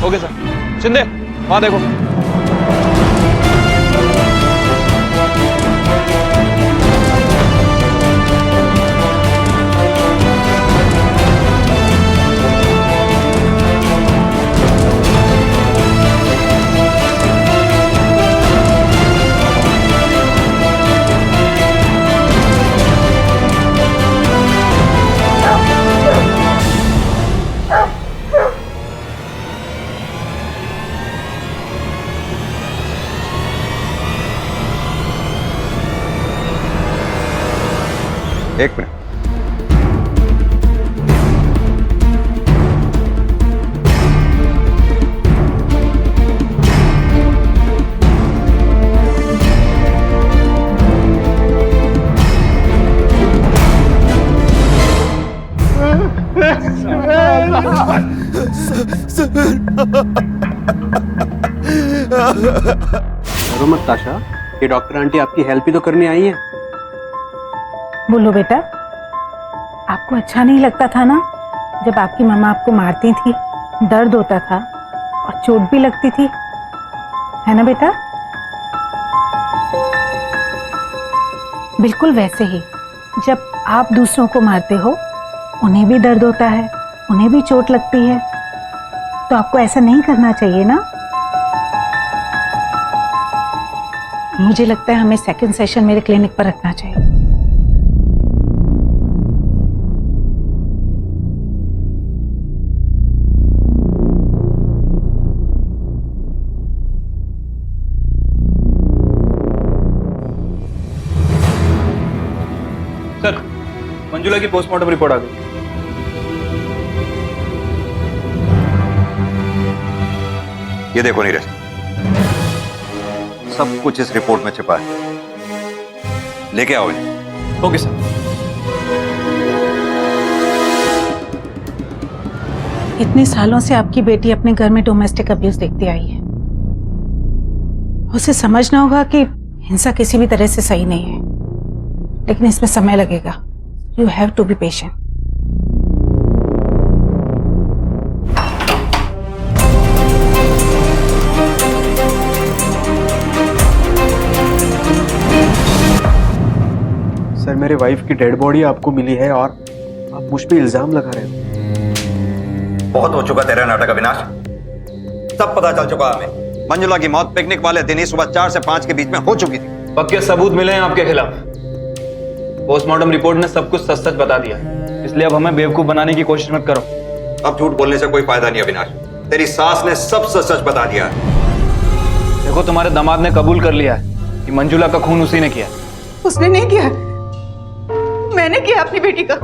Okay sir. शिंदे वहां देखो। एक मिनट। डरो मत ताशा, ये डॉक्टर आंटी आपकी हेल्प ही तो करने आई है। बोलो बेटा, आपको अच्छा नहीं लगता था ना जब आपकी मम्मा आपको मारती थी, दर्द होता था और चोट भी लगती थी, है ना बेटा? बिल्कुल वैसे ही जब आप दूसरों को मारते हो उन्हें भी दर्द होता है, उन्हें भी चोट लगती है, तो आपको ऐसा नहीं करना चाहिए ना। मुझे लगता है हमें सेकंड सेशन मेरे क्लिनिक पर रखना चाहिए। सर मंजुला की पोस्टमार्टम रिपोर्ट आ गई। ये देखो नीरज, सब कुछ इस रिपोर्ट में छिपा है, लेके आओ इन्हें। Okay sir. इतने सालों से आपकी बेटी अपने घर में डोमेस्टिक अब्यूज देखती आई है, उसे समझना होगा कि हिंसा किसी भी तरह से सही नहीं है, लेकिन इसमें समय लगेगा। You have to be patient. Sir, मेरे वाइफ की डेड बॉडी आपको मिली है और आप मुझ पे इल्जाम लगा रहे हो। बहुत हो चुका तेरा नाटक अविनाश, सब पता चल चुका हमें। मंजुला की मौत पिकनिक वाले दिन ही सुबह 4 से 5 के बीच में हो चुकी थी। पक्के सबूत मिले हैं आपके खिलाफ। पोस्टमार्टम रिपोर्ट ने सब कुछ सच सच बता दिया, इसलिए अब हमें बेवकूफ बनाने की कोशिश मत करो। अब झूठ बोलने से कोई फायदा नहीं अविनाश, तेरी सास ने सब सच बता दिया। देखो तुम्हारे दामाद ने कबूल कर लिया है कि मंजुला का खून उसी ने किया। उसने नहीं किया, मैंने किया अपनी बेटी का।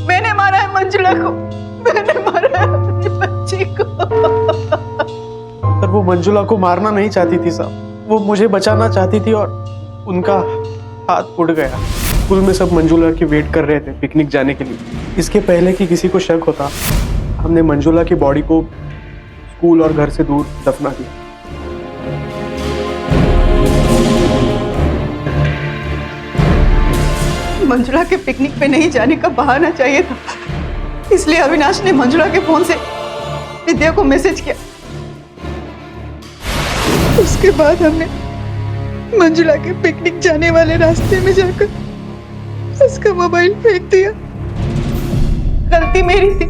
मैंने मारा है मंजुला को, मैंने मारा है अपनी बच्ची को। सर वो मंजुला को मारना नहीं चाहती थी साहब, वो मुझे बचाना चाहती थी और उनका हाथ उड़ गया। स्कूल में सब मंजुला की वेट कर रहे थे पिकनिक जाने के लिए। इसके पहले कि किसी को शक होता, हमने मंजुला की बॉडी को स्कूल और घर से दूर दफना दिया। मंजुला के पिकनिक पे नहीं जाने का बहाना चाहिए था, इसलिए अविनाश ने मंजुला के फोन से विद्या को मैसेज किया। उसके बाद हमने मंजुला के पिकनिक जाने वाले रास्ते में जाकर उसका मोबाइल फेंक दिया। गलती मेरी थी,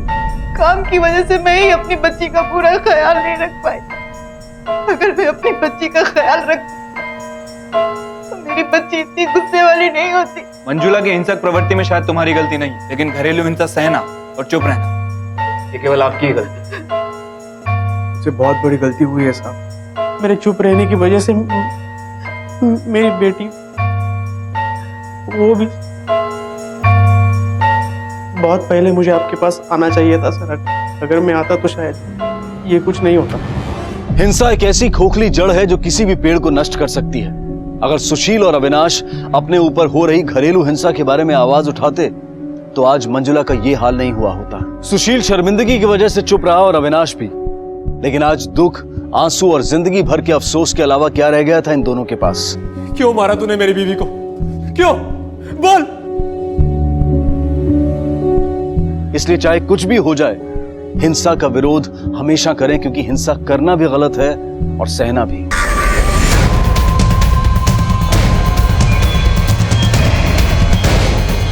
काम की वजह से मैं ही अपनी बच्ची का पूरा ख्याल नहीं रख पाई। अगर मैं अपनी बच्ची का ख्याल रखती तो मेरी बच्ची इतनी गुस्से वाली नहीं होती। मंजुला की हिंसक प्रवृत्ति में शायद तुम्हारी गलती नहीं, लेकिन घरेलू हिंसा सहना और चुप रहना ये केवल आपकी ही गलती। मुझसे बहुत बड़ी गलती हुई है साहब। मेरे चुप रहने की वजह से मेरी बेटी वो भी। बहुत पहले मुझे आपके पास आना चाहिए था सर, अगर मैं आता तो शायद ये कुछ नहीं होता। हिंसा एक ऐसी खोखली जड़ है जो किसी भी पेड़ को नष्ट कर सकती है। अगर सुशील और अविनाश अपने ऊपर हो रही घरेलू हिंसा के बारे में आवाज उठाते तो आज मंजुला का ये हाल नहीं हुआ होता। सुशील शर्मिंदगी की वजह से चुप रहा और अविनाश भी, लेकिन आज दुख, आंसू और जिंदगी भर के अफसोस के अलावा क्या रह गया था इन दोनों के पास? क्यों मारा तूने मेरी बीवी को? क्यों? बोल। इसलिए चाहे कुछ भी हो जाए, हिंसा का विरोध हमेशा करें, क्योंकि हिंसा करना भी गलत है और सहना भी।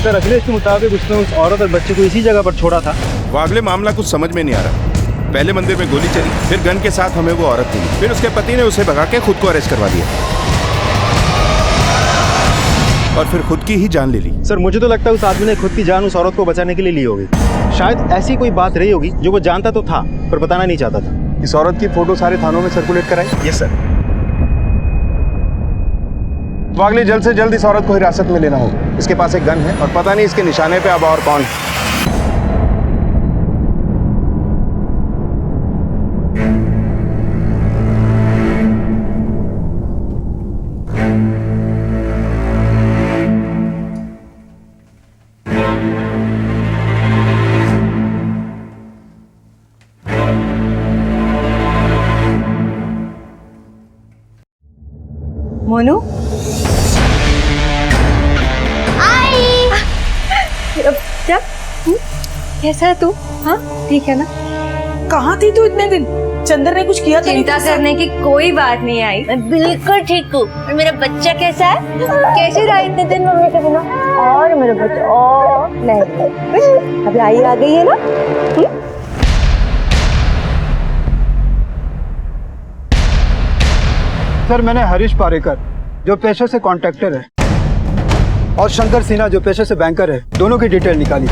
सर अखिलेश के मुताबिक उसने उस औरत और बच्चे को इसी जगह पर छोड़ा था। वो अगले मामला कुछ समझ में नहीं आ रहा। पहले मंदिर में गोली चली, फिर गन के साथ हमें वो औरत मिली, फिर उसके पति ने उसे भगा के खुद को अरेस्ट करवा दिया और फिर खुद की ही जान ले ली। सर मुझे तो लगता है उस आदमी ने खुद की जान उस औरत को बचाने के लिए ली होगी। शायद ऐसी कोई बात रही होगी जो वो जानता तो था पर बताना नहीं चाहता था। इस औरत की फोटो सारे थानों में सर्कुलेट कराई। Yes sir. वागले जल्द से जल्द इस औरत को हिरासत में लेना होगा। इसके पास एक गन है और पता नहीं इसके निशाने पे अब और कौन है। मोनू क्या? कैसा है तू? हाँ ठीक है ना? कहाँ थी तू इतने दिन? चंदर ने कुछ किया था? चिंता करने की कोई बात नहीं आई, मैं बिल्कुल ठीक हूँ। और मेरा बच्चा कैसा है? कैसे रहा इतने दिन मम्मी के बिना? और मेरा बच्चा और नहीं, अभी आई आ गई है ना? सर मैंने हरीश पारेकर जो पेशे से कॉन्ट्रैक्टर है और शंकर सिन्हा जो पेशे से बैंकर है, दोनों की डिटेल निकाली।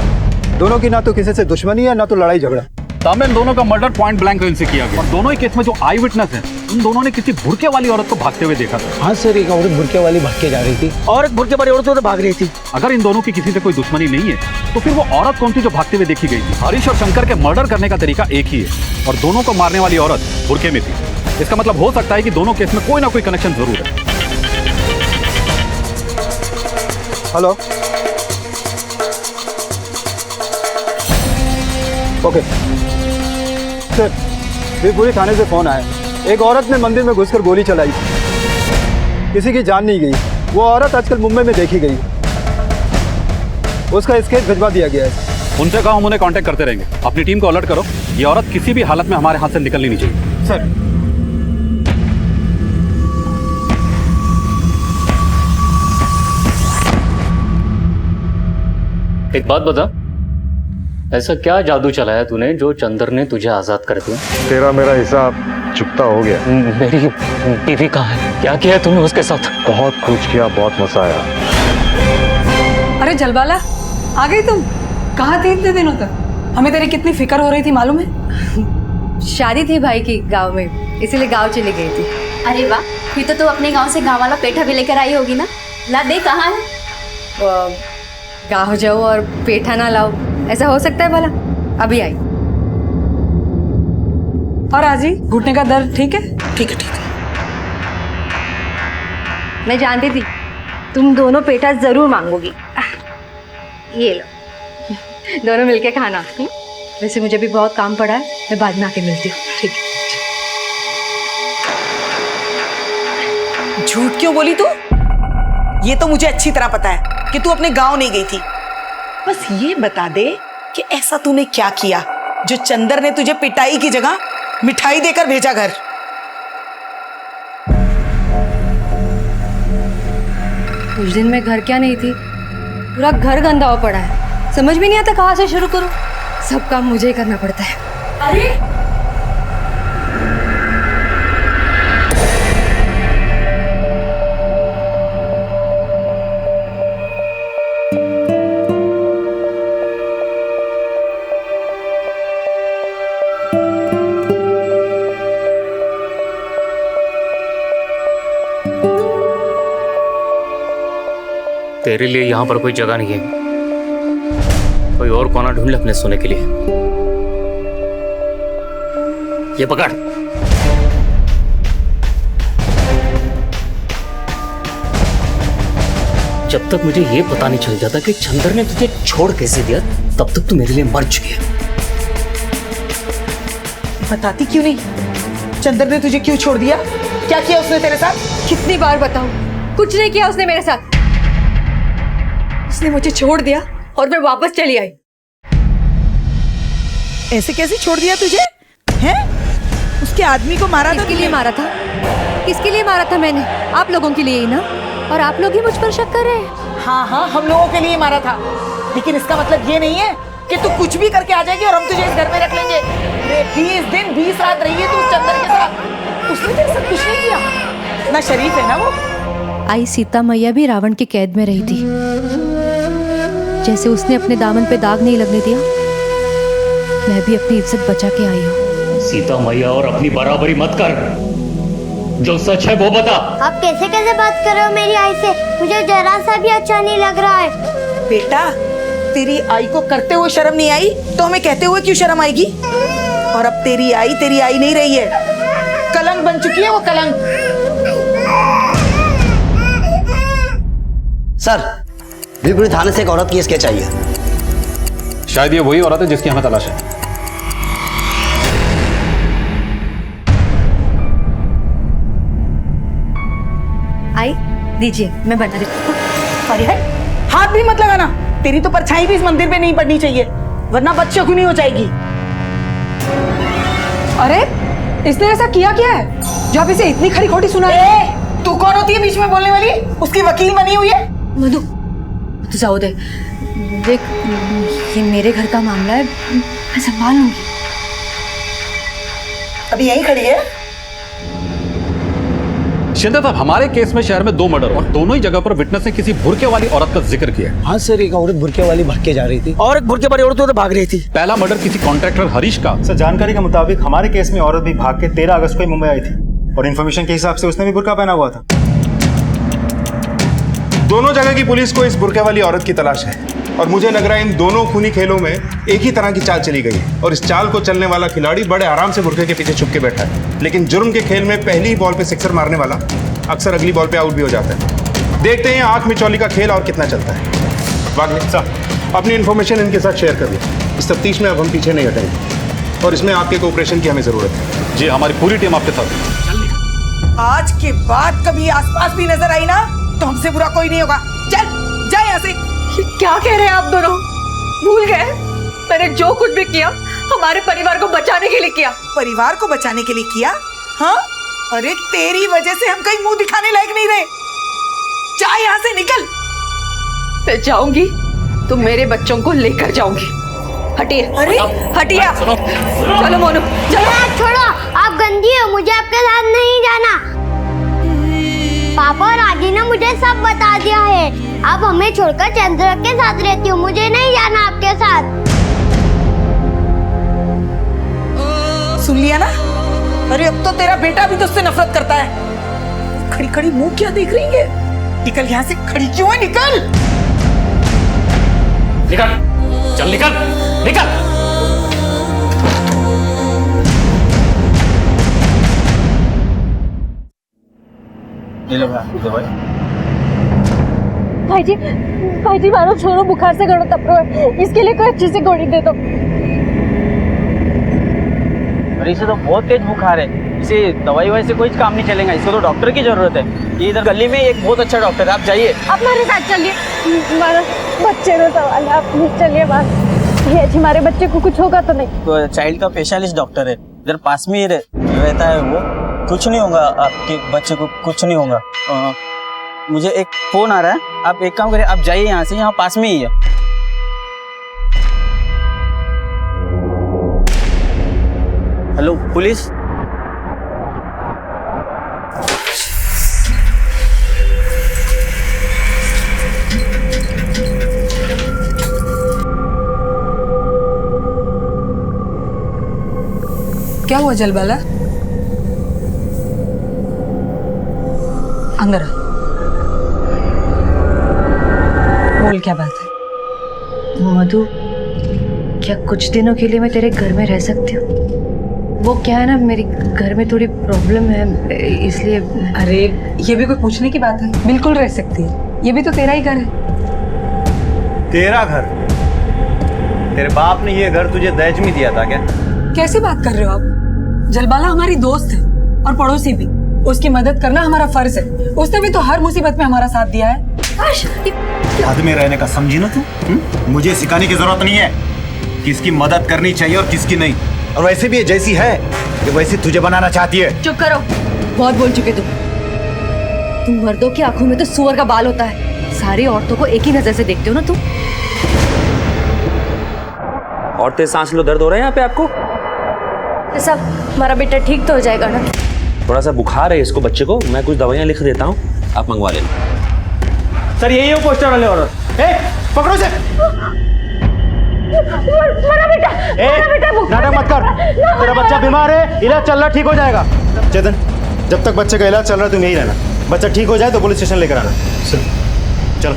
दोनों की ना तो किसी से दुश्मनी है ना तो लड़ाई झगड़ा। सामने इन दोनों का मर्डर पॉइंट ब्लैंक रेंज से किया गया और दोनों ही केस में जो आई विटनेस है उन दोनों ने किसी भुरके वाली औरत को भागते हुए देखा था। हाँ सर, एक औरत भुरके वाली भाग के जा रही थी और एक भुरके वाली औरत तो भाग रही थी। अगर इन दोनों की किसी से कोई दुश्मनी नहीं है तो फिर वो औरत कौन थी जो भागते हुए देखी गई थी? हरीश और शंकर के मर्डर करने का तरीका एक ही है और दोनों को मारने वाली औरत भुरके में थी। इसका मतलब हो सकता है कि दोनों केस में कोई ना कोई कनेक्शन जरूर है। हेलो, ओके सर, वीरपुरी थाने से फोन आया। एक औरत ने मंदिर में घुसकर गोली चलाई, किसी की जान नहीं गई। वो औरत आजकल मुंबई में देखी गई, उसका स्केच भिजवा दिया गया है। उनसे कहा हम उन्हें कांटेक्ट करते रहेंगे। अपनी टीम को अलर्ट करो, ये औरत किसी भी हालत में हमारे हाथ से निकलनी नहीं चाहिए। सर एक बात बता, ऐसा क्या जादू चलाया तूने जो चंदर ने तुझे आजाद कर दिया? तेरा मेरा हिसाब चुकता हो गया। मेरी बीवी कहाँ है? क्या किया तूने उसके साथ? बहुत कुछ किया, बहुत मजा आया। अरे जलवाला, आ गई तुम? कहाँ थी इतने दिनों तक? हमें तेरी कितनी फिक्र हो रही थी मालूम है? शादी थी भाई की गांव में, इसीलिए गांव चली गई थी। अरे वाह, फिर तो तू अपने गांव से गांव वाला पेठा भी लेकर आई होगी ना। ला दे, कहाँ है? गांव जाओ और पेठा ना लाओ, ऐसा हो सकता है भला? अभी आई। और आजी, घुटने का दर्द ठीक है? ठीक है, ठीक है। मैं जानती थी तुम दोनों पेठा जरूर मांगोगी। ये लो, दोनों मिलके खाना। वैसे मुझे भी बहुत काम पड़ा है, मैं बाद में आके मिलती हूँ। ठीक है। झूठ क्यों बोली तू? ये तो मुझे अच्छी तरह पता है कि तू अपने गांव नहीं गई थी। बस ये बता दे कि ऐसा तूने क्या किया जो चंदर ने तुझे पिटाई की जगह मिठाई देकर भेजा घर। उस दिन मैं घर क्या नहीं थी, पूरा घर गंदा हो पड़ा है। समझ भी नहीं आता कहाँ से शुरू करूं। सब काम मुझे ही करना पड़ता है। अरे तेरे लिए यहाँ पर कोई जगह नहीं है, कोई और कोना ढूंढ ले अपने सोने के लिए। ये पकड़। जब तक मुझे ये पता नहीं चल जाता कि चंदर ने तुझे छोड़ कैसे दिया, तब तक तू मेरे लिए मर चुकी है। बताती क्यों नहीं? चंदर ने तुझे क्यों छोड़ दिया? क्या किया उसने तेरे साथ? कितनी बार बताऊं? कुछ नहीं किया उसने मेरे साथ। उसने मुझे छोड़ दिया और मैं वापस चली आई। ऐसे कैसे छोड़ दिया तुझे? हैं? उसके आदमी को मारा था? किसके लिए मारा था? किसके लिए मारा था मैंने? आप लोगों के लिए ही ना। और आप लोग ही मुझ पर शक कर रहे हैं। हाँ हाँ, हम लोगों के लिए मारा था, लेकिन इसका मतलब ये नहीं है कि तू कुछ भी करके आ जाएगी और हम तुझे इस घर में रख लेंगे। 20 दिन 20 रात रही है तू उस चंदर के साथ। उसने तेरे साथ कुछ नहीं किया। इतना शरीफ है ना वो। आई सीता मैया भी रावण की कैद में रही थी। जैसे उसने अपने दामन पे दाग नहीं लगने दिया, मैं भी अपनी इज्जत बचा के आई हूँ। सीता मैया और अपनी बराबरी मत कर, जो सच है वो बता। आप कैसे कैसे बात कर रहे हो मेरी आई से? मुझे जरा सा भी अच्छा नहीं लग रहा है। बेटा, तेरी आई को करते हुए शर्म नहीं आई तो हमें कहते हुए क्यों शर्म आएगी? और अब तेरी आई नहीं रही है, कलंक बन चुकी है वो, कलंक। सर, बिलकुल थाने से एक औरत की स्केच आई है। शायद ये वही औरत है जिसकी हमें तलाश है। आई दीजिए, मैं बना देती हूँ। अरे हाथ भी मत लगाना, तेरी तो परछाई भी इस मंदिर पे नहीं पड़नी चाहिए, वरना बदशगुनी हो जाएगी। अरे इसने ऐसा किया क्या है जो आप इसे इतनी खरी खोटी सुना? तू कौन होती है बीच में बोलने वाली? उसकी वकील बनी हुई है। मधु, तू जाओ दे। देख, ये मेरे घर का मामला है, मैं संभाल लूंगी। अभी यहीं खड़ी है? शिंदे साहब, हमारे केस में शहर में 2 मर्डर और दोनों ही जगह पर विटनेस ने किसी बुरके वाली औरत का जिक्र किया। हाँ सर, एक औरत बुरके वाली भाग के जा रही थी और एक बुरके वाली औरत तो भाग रही थी। पहला मर्डर किसी कॉन्ट्रैक्टर हरीश का। सर, जानकारी के मुताबिक हमारे केस में औरत भी भाग के 13 अगस्त को ही मुंबई आई थी और इन्फॉर्मेशन के हिसाब से उसने भी बुर्का पहना हुआ था। दोनों जगह की पुलिस को इस बुरके वाली औरत की तलाश है और मुझे लग रहा है इन दोनों खूनी खेलों में एक ही तरह की चाल चली गई है और इस चाल को चलने वाला खिलाड़ी बड़े आराम से बुरके के पीछे छुप के बैठा है, लेकिन जुर्म के खेल में पहली ही बॉल पे सिक्सर मारने वाला अक्सर अगली बॉल पे आउट भी हो जाता है। देखते हैं आंख मिचौली का खेल और कितना चलता है। वागले साहब, अपनी इन्फॉर्मेशन इनके साथ शेयर कर दी। इस तफ्तीश में अब हम पीछे नहीं हटेंगे और इसमें आपके कोऑपरेशन की हमें जरूरत है। जी, हमारी पूरी टीम आपके साथ। आज के बाद कभी आसपास भी नजर आई ना तो हमसे बुरा कोई नहीं होगा। चल जा यहाँ से। क्या कह रहे हैं आप दोनों? भूल गए मैंने जो कुछ भी किया हमारे परिवार को बचाने के लिए किया। परिवार को बचाने के लिए किया? हाँ, अरे तेरी वजह से हम कहीं मुंह दिखाने लायक नहीं रहे। जा यहाँ से, निकल। मैं जाऊंगी तो मेरे बच्चों को लेकर जाऊंगी। हटिए। अरे हटिए। चलो मोनू, चलो। छोड़ो, आप गंदी हो, मुझे आपके साथ नहीं जाना। पापा और आजी ने मुझे सब बता दिया है। आप हमें छोड़कर चंद्र के साथ रहती हो, मुझे नहीं जाना आपके साथ। सुन लिया ना? अरे अब तो तेरा बेटा भी तुझसे नफरत करता है। खड़ी खड़ी मुंह क्या देख रही है? निकल यहाँ से, खड़ी क्यों है? निकल निकल, चल निकल, निकल। ये लो दवाई। भाई जी मानो छोरो बुखार से गड़ो तप रहा है, इसके लिए कोई अच्छी सी गोली दे दो। अरे इसे तो बहुत तेज बुखार है, इसे दवाई वाई से कोई काम नहीं चलेगा, इसको तो डॉक्टर की जरूरत है। ये इधर गली में एक बहुत अच्छा डॉक्टर है, आप जाइए। आप हमारे साथ चलिए, हमारा बच्चे का सवाल है, आप चलिए बात। ये जी हमारे बच्चे को कुछ होगा तो नहीं? तो चाइल्ड का स्पेशलिस्ट डॉक्टर है, इधर पास में ही रहता है वो, कुछ नहीं होगा आपके बच्चे को, कुछ नहीं होगा। मुझे एक फोन आ रहा है, आप एक काम करें, आप जाइए यहाँ से, यहाँ पास में ही है। Hello police. क्या हुआ जलबाला? अंदर आ। बोल क्या बात है? मधु, क्या कुछ दिनों के लिए मैं तेरे घर में रह सकती हूँ? वो क्या है ना, मेरे घर में थोड़ी प्रॉब्लम है, इसलिए। अरे ये भी कोई पूछने की बात है? बिल्कुल रह सकती है, ये भी तो तेरा ही घर है। तेरा घर? तेरे बाप ने ये घर तुझे दहेज में दिया था क्या? कैसे बात कर रहे हो आप? जलबाला हमारी दोस्त है और पड़ोसी भी, उसकी मदद करना हमारा फर्ज है। उसने भी तो हर मुसीबत में हमारा साथ दिया है। याद में रहने का समझी ना तू? मुझे सिखाने की जरूरत नहीं है किसकी मदद करनी चाहिए और किसकी नहीं। और वैसे भी ये जैसी है कि वैसी तुझे बनाना चाहती है। चुप करो, बहुत बोल चुके तुम मर्दों की आंखों में तो सुअर का बाल होता है, सारी औरतों को एक ही नजर से देखते हो ना तुम। और तेज सांस लो, दर्द हो रहा है यहाँ पे आपको? सब हमारा बेटा ठीक तो हो जाएगा ना? थोड़ा सा बुखार है इसको, बच्चे को मैं कुछ दवाइयाँ लिख देता हूँ, आप मंगवा लेना। सर यही हो पोस्टर वाले औरत, पकड़ो से। नाटक मत कर, तेरा बच्चा बीमार है, इलाज चल रहा, ठीक हो जाएगा। चेतन, जब तक बच्चे का इलाज चल रहा है तुम यही रहना, बच्चा ठीक हो जाए तो पुलिस स्टेशन लेकर आना। चलो।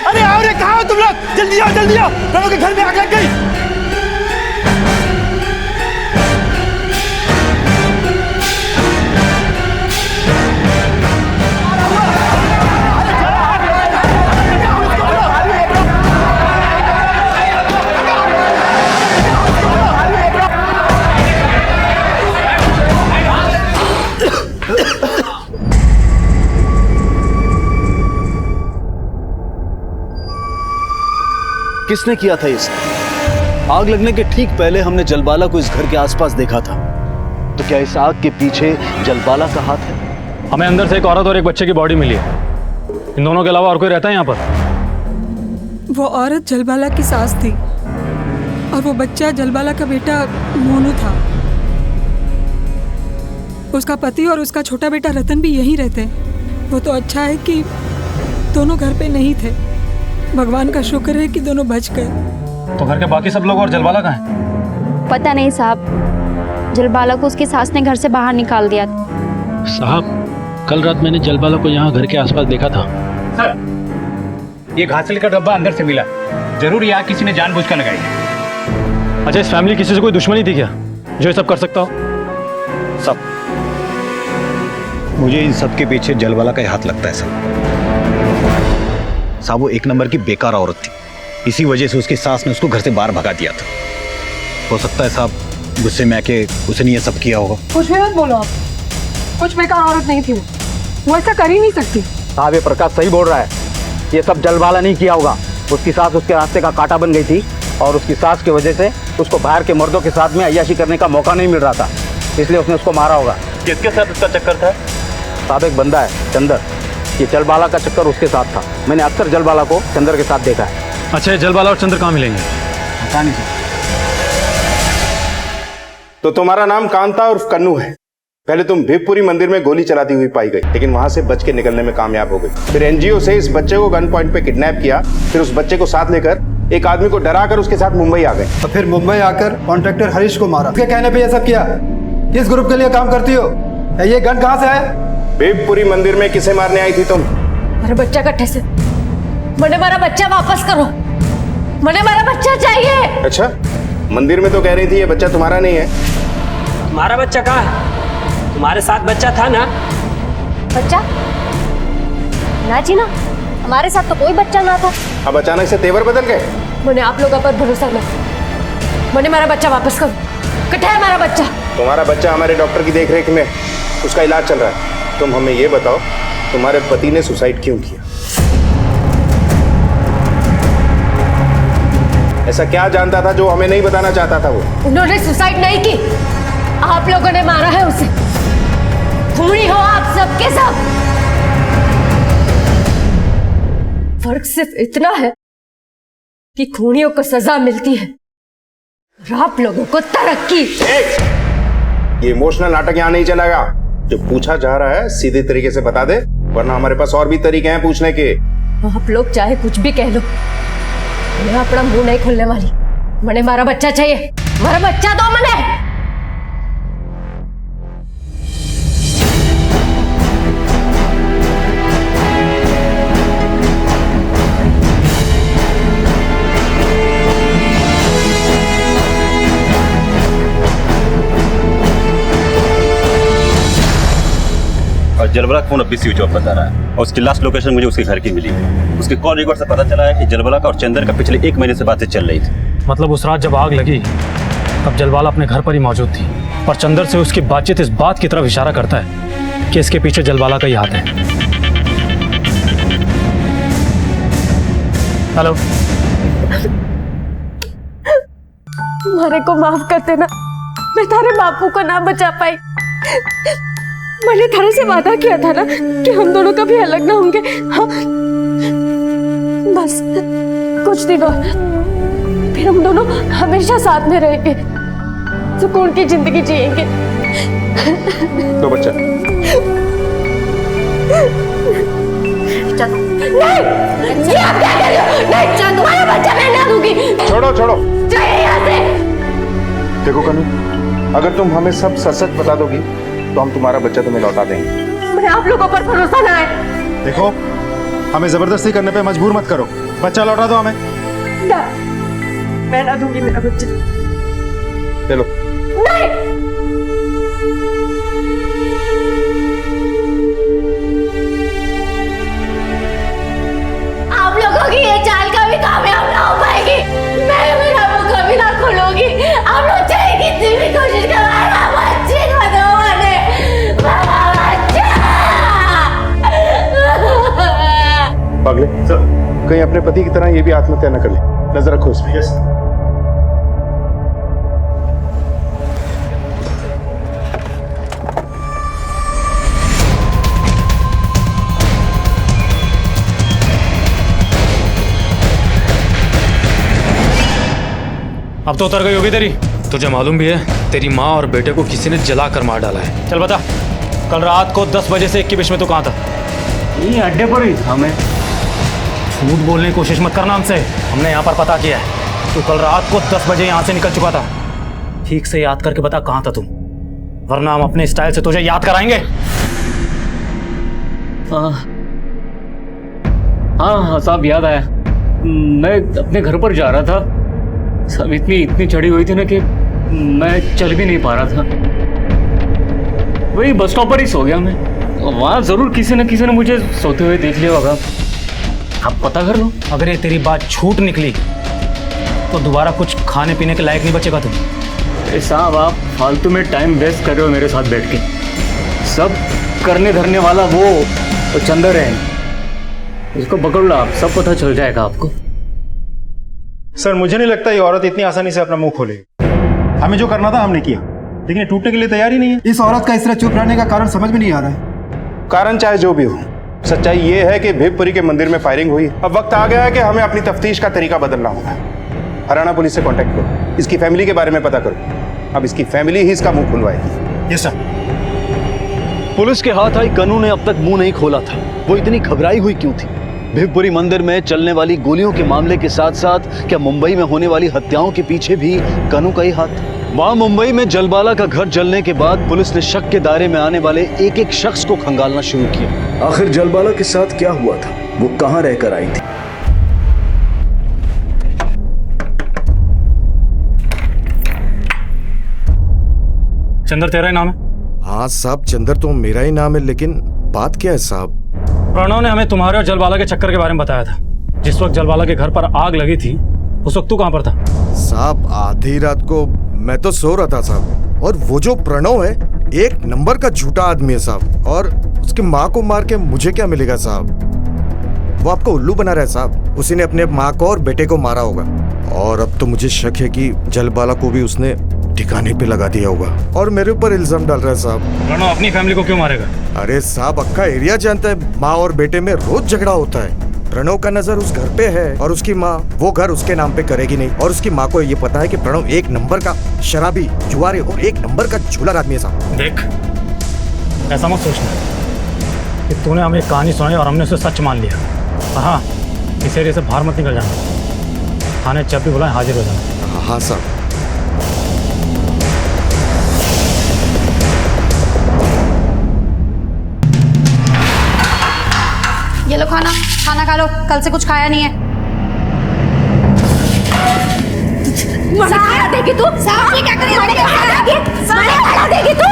अरे आओ रे, कहाँ हो तुम लोग? जल्दी आओ, जल्दी आओ, प्रणव के घर में आग लग गई। किसने किया था इसे? आग लगने के ठीक पहले हमने जलबाला को इस घर के आसपास देखा था, तो क्या इस आग के पीछे जलबाला का हाथ है? हमें अंदर से एक औरत और एक बच्चे की बॉडी मिली है, इन दोनों के अलावा और कोई रहता है यहाँ पर? वो औरत जलबाला की सास थी और वो बच्चा जलबाला का बेटा मोनू था। उसका पति और उसका छोटा बेटा रतन भी यहीं रहते हैं। वो तो अच्छा है कि दोनों घर पे नहीं थे, भगवान का शुक्र है कि दोनों बच गए। तो घर के बाकी सब लोग और जलबाला कहाँ हैं? पता नहीं साहब, जलबाला को उसकी सास ने घर से बाहर निकाल दिया। साहब, कल रात मैंने जलबाला को यहाँ घर के आसपास देखा था। सर, ये घासल का डब्बा अंदर से मिला, जरूर यहाँ किसी ने जानबूझकर लगाई है। अच्छा, इस फैमिली किसी से कोई दुश्मनी थी क्या जो ये सब कर सकता हो? सब, मुझे इन सब के पीछे जलबाला का हाथ लगता है साहब। वो एक नंबर की बेकार औरत थी, इसी वजह से उसकी सास ने उसको घर से बाहर भगा दिया था। हो सकता है साहब गुस्से में आके उसने ये सब किया होगा। कुछ भी मत बोलो आप, कुछ बेकार औरत नहीं थी वो ऐसा कर ही नहीं सकती। साहब, ये प्रकाश सही बोल रहा है, ये सब जलबाला नहीं किया होगा। उसकी सास उसके रास्ते का कांटा बन गई थी, और उसकी सास की वजह से उसको बाहर के मर्दों के साथ में अय्याशी करने का मौका नहीं मिल रहा था, इसलिए उसने उसको मारा होगा। किसके साथ उसका चक्कर था? साहब एक बंदा है चंदर, ये जलबाला का चक्कर उसके साथ था। मैंने अक्सर जलबाला को चंदर के साथ देखा है। अच्छा, ये जलबाला और चंदर कहाँ मिलेंगे? पता नहीं सर। तो तुम्हारा नाम कांता उर्फ कन्नू है। पहले तुम भिवपुरी मंदिर में गोली चलाती हुई पाई गई, लेकिन वहां से बच के निकलने में कामयाब हो गई। फिर एनजीओ से इस बच्चे को गन पॉइंट पे किडनैप किया, फिर उस बच्चे को साथ लेकर एक आदमी को डराकर उसके साथ मुंबई आ गए। और फिर मुंबई आकर कॉन्ट्रैक्टर हरीश को मारा। उसके कहने पे ये सब किया। किस ग्रुप के लिए काम करती हो? ये गन कहाँ से है? भिवपुरी मंदिर में किसे मारने आई थी तुम? मेरा बच्चा कट्ठे से। मुझे मेरा बच्चा वापस करो, मुझे मेरा बच्चा चाहिए। अच्छा, मंदिर में तो कह रही थी ये बच्चा तुम्हारा नहीं है। तुम्हारा बच्चा कहाँ है? तुम्हारे साथ बच्चा था ना? बच्चा ना जी ना, हमारे साथ तो कोई बच्चा ना था। अब अचानक से तेवर बदल गए? मुझे आप लोगों पर भरोसा नहीं। मुझे मेरा बच्चा वापस करो। कट्ठा है मेरा बच्चा? तुम्हारा बच्चा हमारे डॉक्टर की देखरेख में, उसका इलाज चल रहा है। तुम हमें ये बताओ, तुम्हारे पति ने सुसाइड क्यों किया? ऐसा क्या जानता था जो हमें नहीं बताना चाहता था वो? उन्होंने सुसाइड नहीं की, आप लोगों ने मारा है उसे। खूनी हो आप सबके सब। फर्क सिर्फ इतना है कि खूनियों को सजा मिलती है और आप लोगों को तरक्की। ये इमोशनल नाटक यहाँ नहीं चलेगा। जो पूछा जा रहा है सीधे तरीके से बता दे, वरना हमारे पास और भी तरीके हैं पूछने के। आप लोग चाहे कुछ भी कह लो, मैं अपना मुंह नहीं खोलने वाली। मैंने मारा बच्चा चाहिए, मारा बच्चा दो मैंने। और जलबला का फोन अब भी स्विच ऑफ बता रहा है और उसकी लास्ट लोकेशन मुझे उसके घर की मिली है। उसके कॉल रिकॉर्ड से पता चला है कि जलबला का और चंदर का पिछले 1 महीने से बातें चल रही थी। मतलब उस रात जब आग लगी तब जलबाला अपने घर पर ही मौजूद थी और चंदर से उसकी बातचीत इस बात की तरफ इशारा करता है कि इसके पीछे जलबाला का ही हाथ है। हेलो, तुम्हारे को माफ कर देना, मैं तारे बापू को ना बचा पाई। मैंने थारे से वादा किया था ना कि हम दोनों कभी अलग ना होंगे। हाँ, बस कुछ दिन और, फिर हम दोनों हमेशा साथ में रहेंगे, सुकून की जिंदगी जिएंगे। तो बच्चा नहीं, ये आप क्या कर रहे हो? नहीं, तुम्हारा बच्चा मैं ना दूंगी। छोड़ो छोड़ो, चाहिए यहाँ से। देखो कन्नू, अगर तुम हमें सब सच सच बता दोगी तो हम तुम्हारा बच्चा तुम्हें लौटा देंगे। मैं आप लोगों पर भरोसा ना है। देखो, हमें जबरदस्ती करने पे मजबूर मत करो। बच्चा लौटा दो हमें। ना, मैं ना दूंगी मेरा बच्चा। चलो। नहीं। आप लोगों की ये चाल कभी कामयाब ना हो पाएगी। मैं मेरा मुंह कभी ना खोलूंगी। आप लोग चाहे कितनी भी कोशिश करो, बच्चे को दो मुझे। पागले, कहीं अपने पति की तरह ये भी आत्महत्या न कर ले। नजर रखो इसमें। अब तो उतर गई होगी तेरी। तुझे मालूम भी है तेरी माँ और बेटे को किसी ने जला कर मार डाला है। चल बता, कल रात को 10 बजे से 1 के बीच में तू कहाँ था? ये अड्डे पर ही था मैं। झूठ बोलने की कोशिश मत करना हमसे, हमने यहाँ पर पता किया है। तू कल रात को 10 बजे यहाँ से निकल चुका था। ठीक से याद करके बता कहाँ था तुम, वरना हम अपने स्टाइल से तुझे याद कराएंगे। हाँ साहब, याद आया। मैं अपने घर पर जा रहा था, सब इतनी चढ़ी हुई थी ना कि मैं चल भी नहीं पा रहा था। वही बस स्टॉप पर ही सो गया मैं। वहाँ जरूर किसी न किसी ने मुझे सोते हुए देख लिया होगा। आप पता कर लो। अगर ये तेरी बात झूठ निकली तो दोबारा कुछ खाने पीने के लायक नहीं बचेगा तुम। साहब, आप फालतू में टाइम वेस्ट कर रहे हो मेरे साथ बैठ के। सब करने धरने वाला वो चंदर है, उसको पकड़ लो आप, सब पता चल जाएगा आपको। सर मुझे नहीं लगता ये औरत इतनी आसानी से अपना मुंह खोलेगी। हमें जो करना था हमने किया, लेकिन ये टूटने के लिए तैयार ही नहीं है। इस औरत का इस तरह चुप रहने का कारण समझ में नहीं आ रहा है। कारण चाहे जो भी हो, सच्चाई ये है कि भिवपुरी के मंदिर में फायरिंग हुई। अब वक्त आ गया है कि हमें अपनी तफ्तीश का तरीका बदलना होगा। हरियाणा पुलिस से कांटेक्ट करो, इसकी फैमिली के बारे में पता करो। अब इसकी फैमिली ही इसका मुंह खुलवाएगी। Yes sir. पुलिस के हाथ आई कनू ने अब तक मुंह नहीं खोला था। वो इतनी घबराई हुई क्यों थी? भिवपुरी मंदिर में चलने वाली गोलियों के मामले के साथ साथ क्या मुंबई में होने वाली हत्याओं के पीछे भी कनू का ही हाथ था? वहां मुंबई में जलबाला का घर जलने के बाद पुलिस ने शक के दायरे में आने वाले एक एक शख्स को खंगालना शुरू किया। आखिर जलबाला के साथ क्या हुआ था? वो कहां रहकर आई थी? चंदर तेरा ही नाम है? हाँ साहब, चंदर तो मेरा ही नाम है, लेकिन बात क्या है साहब? प्रणव ने हमें तुम्हारे और जलबाला के चक्कर के बारे में बताया था। जिस वक्त जलबाला के घर पर आग लगी थी उस वक्त तू कहां पर था? साहब आधी रात को मैं तो सो रहा था साहब, और वो जो प्रणव है एक नंबर का झूठा आदमी है साहब, और उसकी माँ को मार के मुझे क्या मिलेगा साहब? वो आपको उल्लू बना रहा है साहब। उसी ने अपने माँ को और बेटे को मारा होगा, और अब तो मुझे शक है कि जलबाला को भी उसने ठिकाने पे लगा दिया होगा और मेरे ऊपर इल्जाम डाल रहा है साहब। प्रणव अपनी फैमिली को क्यों मारेगा? अरे साहब अक्का एरिया जानता है, माँ और बेटे में रोज झगड़ा होता है। प्रणव का नजर उस घर पे है और उसकी माँ वो घर उसके नाम पे करेगी नहीं, और उसकी माँ को ये पता है कि प्रणव एक नंबर का शराबी, जुआरी और एक नंबर का झूलर आदमी है साहब। देख, ऐसा मत सोचना कि तूने हमें एक कहानी सुनाई और हमने उसे सच मान लिया। और हाँ, इस एरिया से बाहर मत निकल जाना। थाने जब भी बुलाएं हाजिर हो जाना। हाँ साहब। ये लो खाना, खाना खा लो, कल से कुछ खाया नहीं है। सारा देगी तू? सारा क्या करेगी? सारा देगी तू?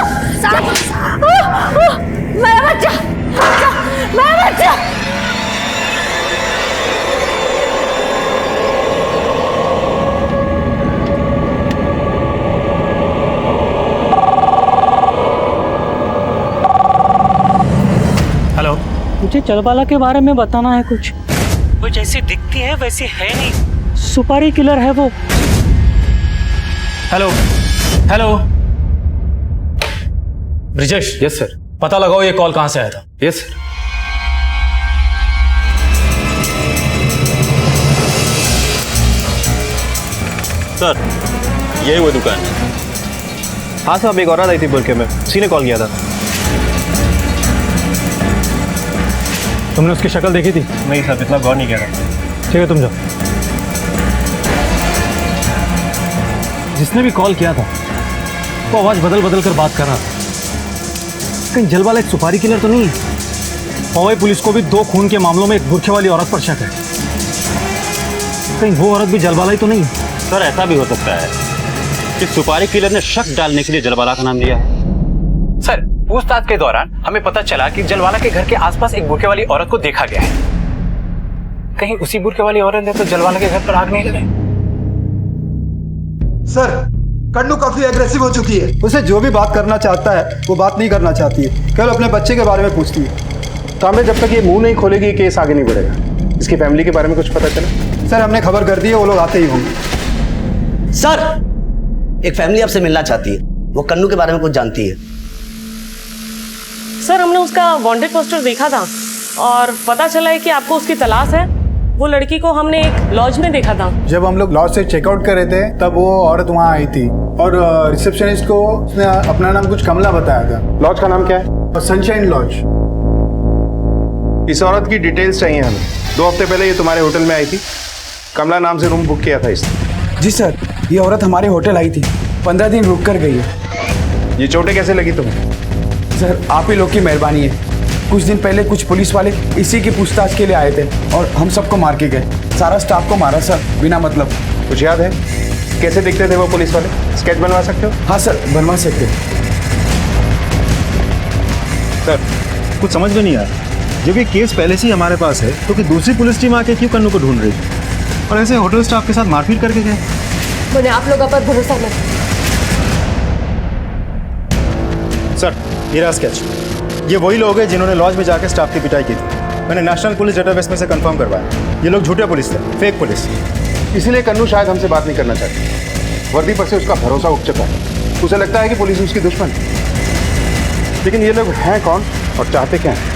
मेरा बच्चा, मेरा बच्चा। हेलो, मुझे जलबाला के बारे में बताना है कुछ। वो जैसी दिखती है वैसी है नहीं, सुपारी किलर है वो। Hello hello Brijesh. Yes sir. पता लगाओ ये कॉल कहां से आया था। Yes sir. सर यही वो दुकान है। हाँ साहब, एक औरत आई थी बुरके में, उसी ने कॉल किया था। तुमने उसकी शक्ल देखी थी? नहीं सर, इतना गौर नहीं किया था। ठीक है, तुम जाओ। जिसने भी कॉल किया था वो आवाज बदल बदल कर बात कर रहा था। कहीं जलबाला एक सुपारी किलर तो नहीं है? पवई पुलिस को भी 2 खून के मामलों में एक बुरखे वाली औरत पर शक है। कहीं वो औरत भी जलबाला ही तो नहीं है? सर ऐसा भी हो सकता है कि सुपारी किलर ने शक डालने के लिए जलबाला का नाम लिया है। सर पूछताछ के दौरान हमें पता चला कि जलबाला के घर के आसपास एक बुरखे वाली औरत को देखा गया है। कहीं उसी बुरखे वाली औरत ने तो जलबाला के घर पर आग नहीं लगाई? सर कन्नू काफी एग्रेसिव हो चुकी है। उसे जो भी बात करना चाहता है वो बात नहीं करना चाहती है, केवल अपने बच्चे के बारे में पूछती है। तो हमें जब तक ये मुंह नहीं खोलेगी केस आगे नहीं बढ़ेगा। इसकी फैमिली के बारे में कुछ पता चला? सर हमने खबर कर दी है, वो लोग आते ही होंगे। सर एक फैमिली आपसे मिलना चाहती है, वो कन्नू के बारे में कुछ जानती है। सर हमने उसका वांटेड पोस्टर देखा था और पता चला है कि आपको उसकी तलाश है। वो लड़की को हमने एक लॉज में देखा था। जब हम लोग लॉज से चेकआउट कर रहे थे तब वो औरत वहाँ आई थी और रिसेप्शनिस्ट को उसने अपना नाम कुछ कमला बताया था। लॉज का नाम क्या है? Sunshine lodge. इस औरत की डिटेल्स चाहिए हमें। 2 हफ्ते पहले ये तुम्हारे होटल में आई थी, कमला नाम से रूम बुक किया था इसने। जी सर, ये औरत हमारे होटल आई थी, 15 दिन रुक कर गई है। ये चोटें कैसे लगी तुम्हें? सर आप ही लोग की मेहरबानी है। कुछ दिन पहले कुछ पुलिस वाले इसी की पूछताछ के लिए आए थे और हम सबको मार के गए। सारा स्टाफ को मारा सर, बिना मतलब। कुछ याद है कैसे दिखते थे वो पुलिस वाले? स्केच बनवा सकते हो? हाँ सर बनवा सकते। सर कुछ समझ में नहीं आया। जब ये केस पहले से ही हमारे पास है तो कि दूसरी पुलिस टीम आके क्यों कन्नू को ढूंढ रही थी और ऐसे होटल स्टाफ के साथ मारपीट करके गए? मुझे आप लोगों पर भरोसा नहीं। सर ये रहा स्केच। ये वही लोग हैं जिन्होंने लॉज में जाकर स्टाफ की पिटाई की थी। मैंने नेशनल पुलिस डेटाबेस में से कंफर्म करवाया। ये लोग झूठे पुलिस थे, फेक पुलिस। इसीलिए कन्नू शायद हमसे बात नहीं करना चाहती। वर्दी पर से उसका भरोसा उठ चुका है। उसे लगता है कि पुलिस उसकी दुश्मन है। लेकिन ये लोग हैं कौन और चाहते क्या हैं?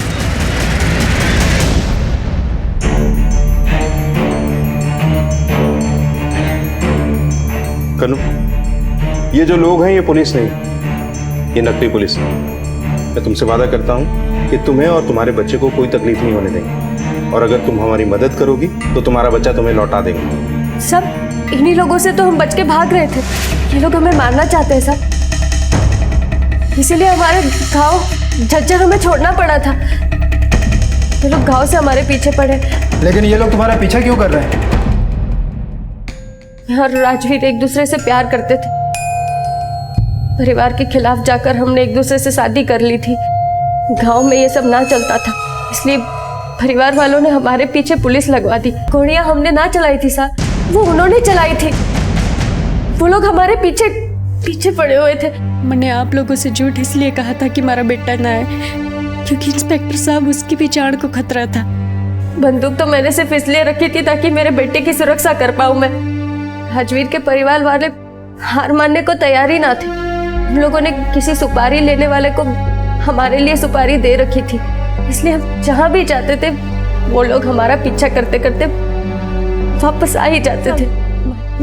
कन्नू, ये जो लोग हैं ये पुलिस नहीं, ये नकली पुलिस है। मैं तुमसे वादा करता हूं कि तुम्हें और तुम्हारे बच्चे को कोई तकलीफ नहीं होने देंगे, और अगर तुम हमारी मदद करोगी तो तुम्हारा बच्चा तुम्हें लौटा देंगे। सब इन्हीं लोगों से तो हम बच के भाग रहे थे। ये लोग हमें मारना चाहते हैं सब, इसीलिए हमारे गांव झज्जर हमें छोड़ना पड़ा था। ये लोग गांव से हमारे पीछे पड़े। लेकिन ये लोग तुम्हारा पीछा क्यों कर रहे हैं? और राजवीर एक दूसरे से प्यार करते थे। परिवार के खिलाफ जाकर हमने एक दूसरे से शादी कर ली थी। गांव में ये सब ना चलता था, इसलिए परिवार वालों ने हमारे पीछे पुलिस लगवा दी। गोलियां हमने ना चलाई थी सर, वो उन्होंने चलाई थी। वो लोग हमारे पीछे पीछे पड़े हुए थे। मैंने आप लोगों से झूठ इसलिए कहा था कि हमारा बेटा ना है, क्योंकि इंस्पेक्टर साहब उसकी भी जान को खतरा था। बंदूक तो मैंने सिर्फ इसलिए रखी थी ताकि मेरे बेटे की सुरक्षा कर पाऊं मैं। राजवीर के परिवार वाले हार मानने को तैयार ही ना थे। हम लोगों ने किसी सुपारी लेने वाले को हमारे लिए सुपारी दे रखी थी, इसलिए हम जहां भी जाते थे वो लोग हमारा पीछा करते करते वापस आ ही जाते थे।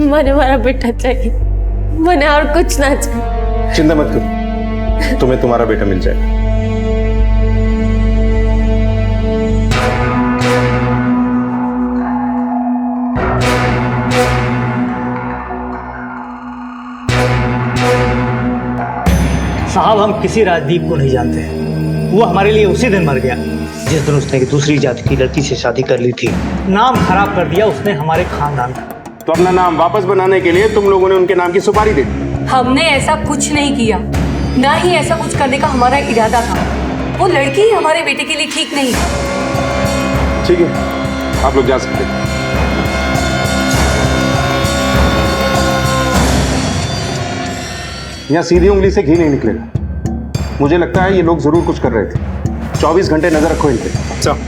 मैंने हमारा बेटा चाहिए, मैंने और कुछ ना चाहिए। चिंता मत करो, तुम्हें तुम्हारा बेटा मिल जाएगा। साहब, हम किसी राजदीप को नहीं जानते। वो हमारे लिए उसी दिन मर गया जिस दिन उसने एक दूसरी जाति की लड़की से शादी कर ली थी। नाम खराब कर दिया उसने हमारे खानदान का। तो अपना नाम वापस बनाने के लिए तुम लोगों ने उनके नाम की सुपारी दे दी। हमने ऐसा कुछ नहीं किया, ना ही ऐसा कुछ करने का हमारा इरादा था। वो लड़की हमारे बेटे के लिए ठीक नहीं। ठीक है, आप लोग जा सकते हैं। यहाँ सीधी उंगली से घी नहीं निकलेगा। मुझे लगता है ये लोग जरूर कुछ कर रहे थे। 24 घंटे नजर रखो इन पे। सब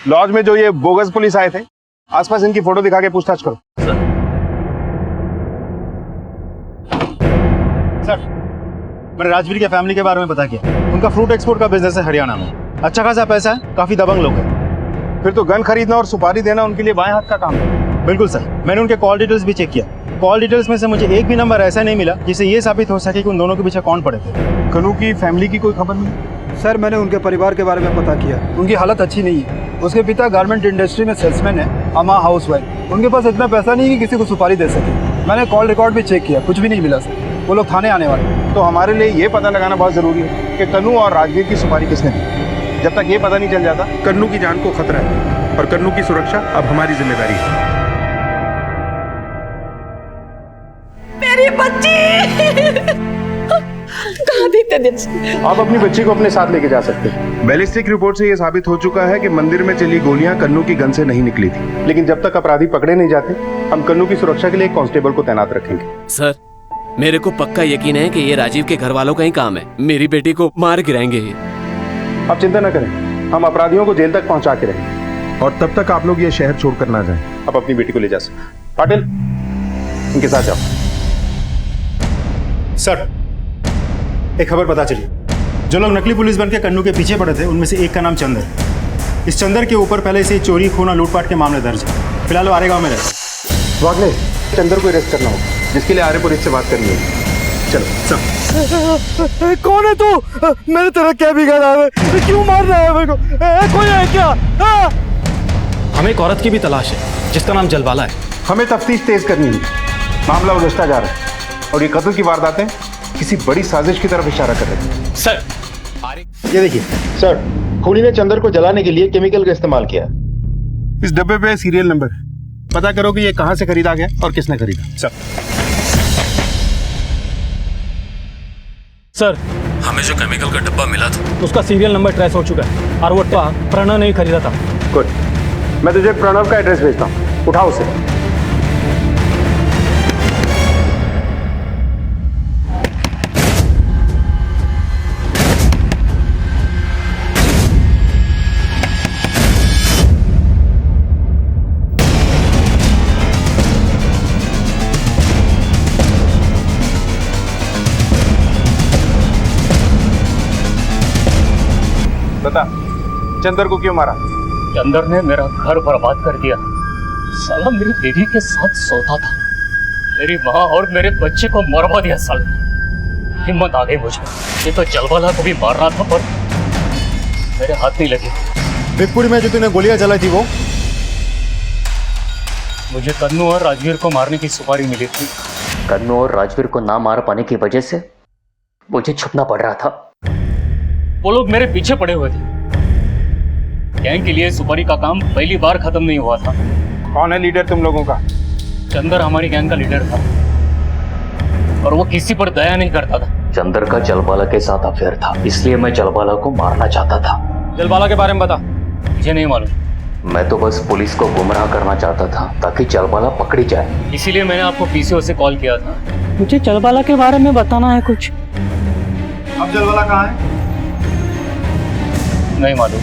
लॉज में जो ये बोगस पुलिस आए थे, आसपास इनकी फोटो दिखा के पूछताछ करो। सर, मैंने राजवीर के फैमिली के बारे में पता किया। उनका फ्रूट एक्सपोर्ट का बिजनेस है हरियाणा में। अच्छा खासा पैसा है, काफी दबंग लोग हैं। फिर तो गन खरीदना और सुपारी देना उनके लिए बाएं हाथ का काम है। बिल्कुल सर, मैंने उनके कॉल डिटेल्स भी चेक किया। कॉल डिटेल्स में से मुझे एक भी नंबर ऐसा नहीं मिला जिससे ये साबित हो सके कि उन दोनों के पीछे कौन पड़े थे। कन्नू की फैमिली की कोई खबर नहीं? सर, मैंने उनके परिवार के बारे में पता किया। उनकी हालत अच्छी नहीं है। उसके पिता गारमेंट इंडस्ट्री में सेल्समैन है, अम्मा हाउसवाइफ। उनके पास इतना पैसा नहीं है कि किसी को सुपारी दे सके। मैंने कॉल रिकॉर्ड भी चेक किया, कुछ भी नहीं मिला सर। वो लोग थाने आने वाले। तो हमारे लिए ये पता लगाना बहुत जरूरी है कि कन्नू और राजवीर की सुपारी किसने दी। जब तक ये पता नहीं चल जाता, कन्नू की जान को खतरा है और कन्नू की सुरक्षा अब हमारी जिम्मेदारी है। मेरी बच्ची कहाँ देखते दिन? आप अपनी बच्ची को अपने साथ लेके जा सकते हैं। बैलिस्टिक रिपोर्ट से यह साबित हो चुका है कि मंदिर में चली गोलियां कन्नू की गन से नहीं निकली थी। लेकिन जब तक अपराधी पकड़े नहीं जाते, हम कन्नू की सुरक्षा के लिए एक कांस्टेबल को तैनात रखेंगे। सर, मेरे को पक्का यकीन है कि ये राजीव के घर वालों का ही काम है। मेरी बेटी को मार गिराएंगे ये। आप चिंता न करें, हम अपराधियों को जेल तक पहुंचा के रहेंगे और तब तक आप लोग ये शहर छोड़कर ना जाएं। आप अपनी बेटी को ले जा सकते। पाटिल, इनके साथ जाओ। सर, एक खबर पता चली। जो लोग नकली पुलिस बन के कन्नू के पीछे पड़े थे, उनमें से एक का नाम चंदर है। इस चंदर के ऊपर पहले से चोरी, खून, लूटपाट के मामले दर्ज है। फिलहाल वो आरे गांव में रहते हैं। वागले, चंदर को अरेस्ट करना होगा, जिसके लिए आरे पुलिस से बात करनी है। चलो सब। कौन है तू? मैंने तेरा क्या बिगाड़ा है? क्यों मार रहा है मेरे को? कोई है क्या? हमें एक औरत की भी तलाश है जिसका नाम जलवाला है। हमें तफ्तीश तेज करनी है। मामला उलझता जा रहा है और ये कत्ल की वारदातें किसी बड़ी साजिश की तरफ इशारा कर रही है। सर, ये देखिए सर, खूनी ने चंदर को जलाने के लिए केमिकल का इस्तेमाल किया। इस डब्बे पे सीरियल नंबर है। पता करो कि ये कहां से खरीदा गया और किसने खरीदा। सर, हमें जो केमिकल का डब्बा मिला था उसका सीरियल नंबर ट्रेस हो चुका है और वो प्रणव ने ही खरीदा था। गुड, मैं तुझे प्रणव का एड्रेस भेजता हूँ, उठाओ उसे। चंदर को क्यों मारा? चंदर ने मेरा घर बर्बाद कर दिया। साला मेरी बीवी के साथ सोता था, मेरी माँ और मेरे बच्चे को मरवा दिया। साला हिम्मत आ गई मुझे, ये तो जलवाला को भी मारना था पर मेरे हाथ नहीं लगे। बिगपुरी में जो तूने गोलियां चलाई थी वो? मुझे कन्नू और राजवीर को मारने की सुपारी मिली थी। कन्नू और राजवीर को ना मार पाने की वजह से मुझे छुपना पड़ रहा था। वो लोग मेरे पीछे पड़े हुए थे। गैंग के लिए सुपारी का काम पहली बार खत्म नहीं हुआ था। कौन है लीडर तुम लोगों का? चंदर हमारी गैंग का लीडर था और वो किसी पर दया नहीं करता था। चंदर का जलवाला के साथ अफेयर था, इसलिए मैं जलवाला को मारना चाहता था। जलवाला के बारे में बता। मुझे नहीं मालूम, मैं तो बस पुलिस को गुमराह करना चाहता था ताकि जलवाला पकड़ी जाए। इसीलिए मैंने आपको पीसीओ से कॉल किया था। मुझे जलवाला के बारे में बताना है कुछ। अब जलवाला कहाँ है? नहीं मालूम।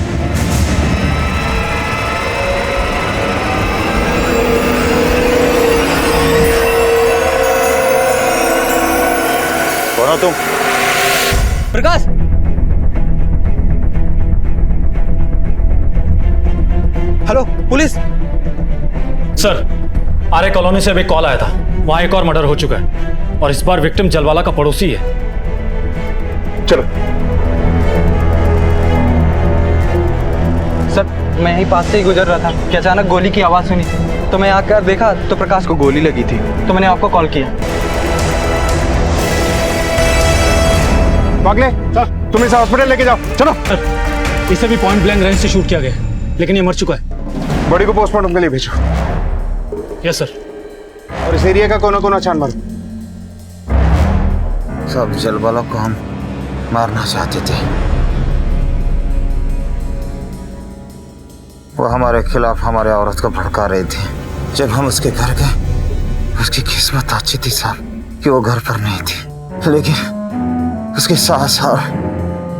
कौन हो तुम? प्रकाश, हेलो पुलिस। सर, आर्य कॉलोनी से अभी कॉल आया था, वहां एक और मर्डर हो चुका है और इस बार विक्टिम जलवाला का पड़ोसी है। चलो। सर, मैं यहीं पास से ही गुजर रहा था कि अचानक गोली की आवाज़ सुनी, तो मैं आकर देखा तो प्रकाश को गोली लगी थी, तो मैंने आपको कॉल किया। पागले, सर तुम इसे हॉस्पिटल लेके जाओ, चलो। इसे भी पॉइंट ब्लैंक रेंज से शूट किया गया, लेकिन ये मर चुका है। बॉडी को पोस्टमार्टम के लिए भेजो। Yes sir. और इस एरिया का कोना छान मारो। सब जलवाला को हम मारना चाहते थे, वो हमारे खिलाफ हमारे औरत को भड़का रहे थे। जब हम उसके घर गए, उसकी किस्मत अच्छी थी साहब कि वो घर पर नहीं थी, लेकिन उसकी सास और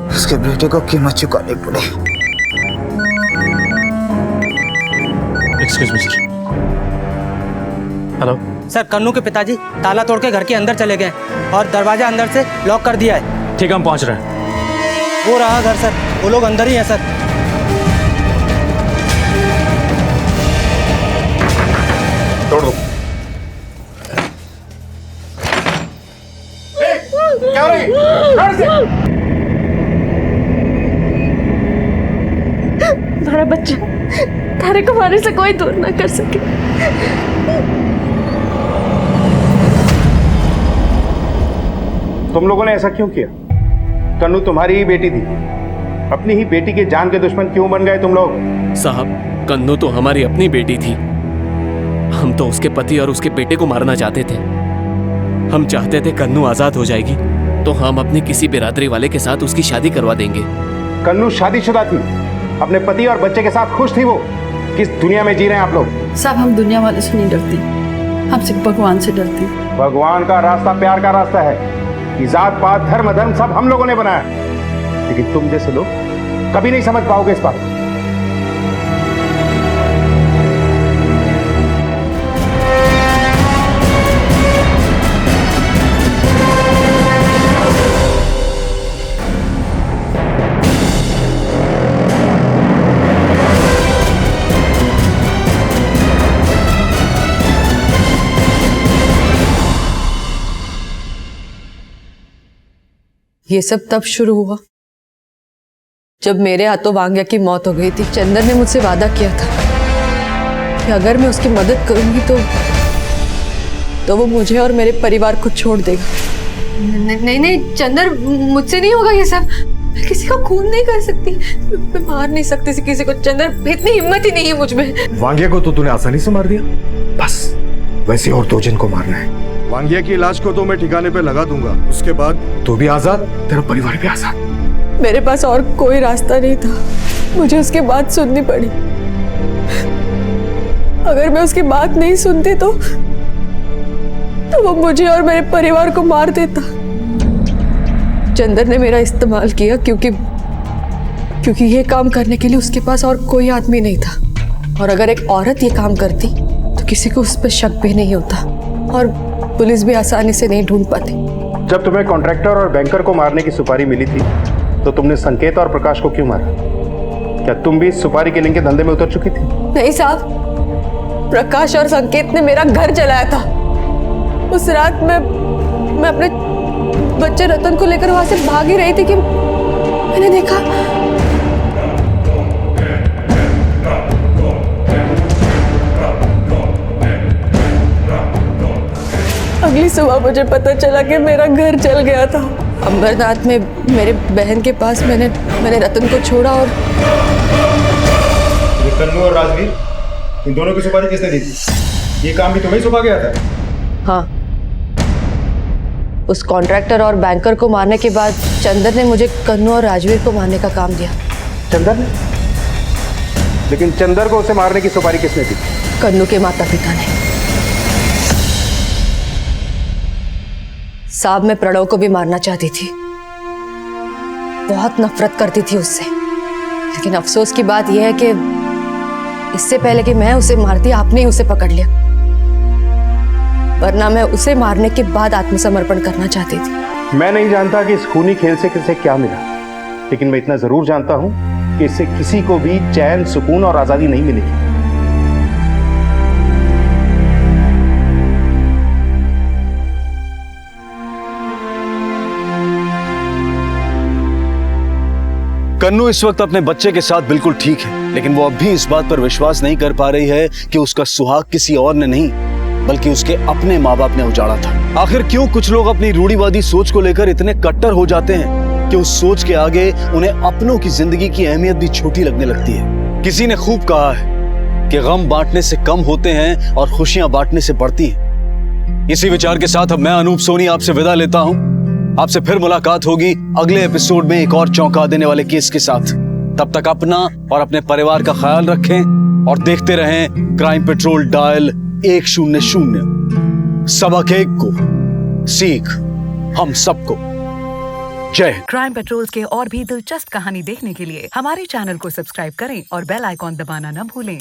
उसके बेटे को कीमत चुकानी पड़ी। Excuse me sir. Hello sir, Kannu के पिताजी ताला तोड़ के घर के अंदर चले गए और दरवाजा अंदर से लॉक कर दिया है। ठीक है, हम पहुंच रहे हैं। वो रहा घर सर, वो लोग अंदर ही हैं सर। तोड़ दो। क्या हो रही है? तुम्हारा बच्चा तारे को मारने से कोई दूर ना कर सके। तुम लोगों ने ऐसा क्यों किया? कन्नू तुम्हारी ही बेटी थी, अपनी ही बेटी के जान के दुश्मन क्यों बन गए तुम लोग? साहब, कन्नू तो हमारी अपनी बेटी थी। हम तो उसके पति और उसके बेटे को मारना चाहते थे। हम चाहते थे कन्नू आजाद हो जाएगी तो हम अपनी किसी बिरादरी वाले के साथ उसकी शादी करवा देंगे। कन्नू शादीशुदा थी, अपने पति और बच्चे के साथ खुश थी। वो किस दुनिया में जी रहे हैं आप लोग? साहब, हम दुनिया वाले से नहीं डरते, हम सिर्फ भगवान से डरते। भगवान का रास्ता प्यार का रास्ता है। जात पात धर्म धर्म सब हम लोगों ने बनाया, लेकिन तुम जैसे लोग कभी नहीं समझ पाओगे इस बात को। ये सब तब शुरू हुआ जब मेरे हाथों वांग्या की मौत हो गई थी। चंदर ने मुझसे वादा किया था कि अगर मैं उसकी मदद करूंगी तो वो मुझे और मेरे परिवार को छोड़ देगा। नहीं चंदर, मुझसे नहीं होगा ये सब। मैं किसी को खून नहीं कर सकती, मैं मार नहीं सकती किसी को। चंदर, इतनी हिम्मत ही नहीं है मुझ में। वांग्या को तो तूने आसानी से मार दिया, बस वैसे और 2 जन को मारना है। वांग्या की लाश को तो मैं ठिकाने पे लगा दूंगा, उसके बाद तू भी आजाद, तेरा परिवार भी आजाद। मेरे पास और कोई रास्ता नहीं था, मुझे उसकी बात सुननी पड़ी। अगर मैं उसकी बात नहीं सुनती तो वो मुझे और मेरे परिवार को मार देता। चंदर ने मेरा इस्तेमाल किया क्योंकि ये काम करने के लिए उसके पास और कोई आदमी नहीं था। और अगर एक औरत ये काम करती तो किसी को उस पर शक भी नहीं होता और पुलिस भी आसानी से नहीं ढूंढ पाती। जब तुम्हें कॉन्ट्रैक्टर और बैंकर को मारने की सुपारी मिली थी तो तुमने संकेत और प्रकाश को क्यों मारा? क्या तुम भी इस सुपारी किलिंग के धंधे में उतर चुकी थी? नहीं साहब, प्रकाश और संकेत ने मेरा घर जलाया था। उस रात मैं अपने बच्चे रतन को लेकर वहां से भाग ही रही थी कि मैंने देखा अगली सुबह मुझे पता चला कि मेरा घर जल गया था। अंबरनाथ में मेरे बहन के पास मैंने रतन को छोड़ा और ये कन्नू और राजवीर, इन दोनों की सुपारी किसने दी थी? ये काम भी तुम्हें सौंपा गया था? हाँ, उस कॉन्ट्रैक्टर और बैंकर को मारने के बाद चंदर ने मुझे कन्नू और राजवीर को मारने का काम दिया। चंदर ने? लेकिन चंदर को उसे मारने की सुपारी किसने दी? कन्नू के माता पिता ने। साहब, मैं प्रणव को भी मारना चाहती थी, बहुत नफरत करती थी उससे, लेकिन अफसोस की बात यह है कि इससे पहले कि मैं उसे मारती आपने ही उसे पकड़ लिया, वरना मैं उसे मारने के बाद आत्मसमर्पण करना चाहती थी। मैं नहीं जानता कि इस खूनी खेल से किसे क्या मिला, लेकिन मैं इतना जरूर जानता हूं कि इससे किसी को भी चैन, सुकून और आजादी नहीं मिलेगी। कन्नू इस वक्त अपने बच्चे के साथ बिल्कुल ठीक है, लेकिन वो अब भी इस बात पर विश्वास नहीं कर पा रही है कि उसका सुहाग किसी और ने नहीं बल्कि उसके अपने माँ बाप ने उजाड़ा था। आखिर क्यों कुछ लोग अपनी रूढ़िवादी सोच को लेकर इतने कट्टर हो जाते हैं कि उस सोच के आगे उन्हें अपनों की जिंदगी की अहमियत भी छोटी लगने लगती है। किसी ने खूब कहा है कि गम बांटने से कम होते हैं और खुशियां बांटने से बढ़ती हैं। इसी विचार के साथ अब मैं अनूप सोनी आपसे विदा लेता हूं। आपसे फिर मुलाकात होगी अगले एपिसोड में एक और चौंका देने वाले केस के साथ। तब तक अपना और अपने परिवार का ख्याल रखें और देखते रहें क्राइम पेट्रोल डायल 100। सबक एक को सीख हम सबको। जय हिंद। क्राइम पेट्रोल के और भी दिलचस्प कहानी देखने के लिए हमारे चैनल को सब्सक्राइब करें और बेल आइकॉन दबाना न भूलें।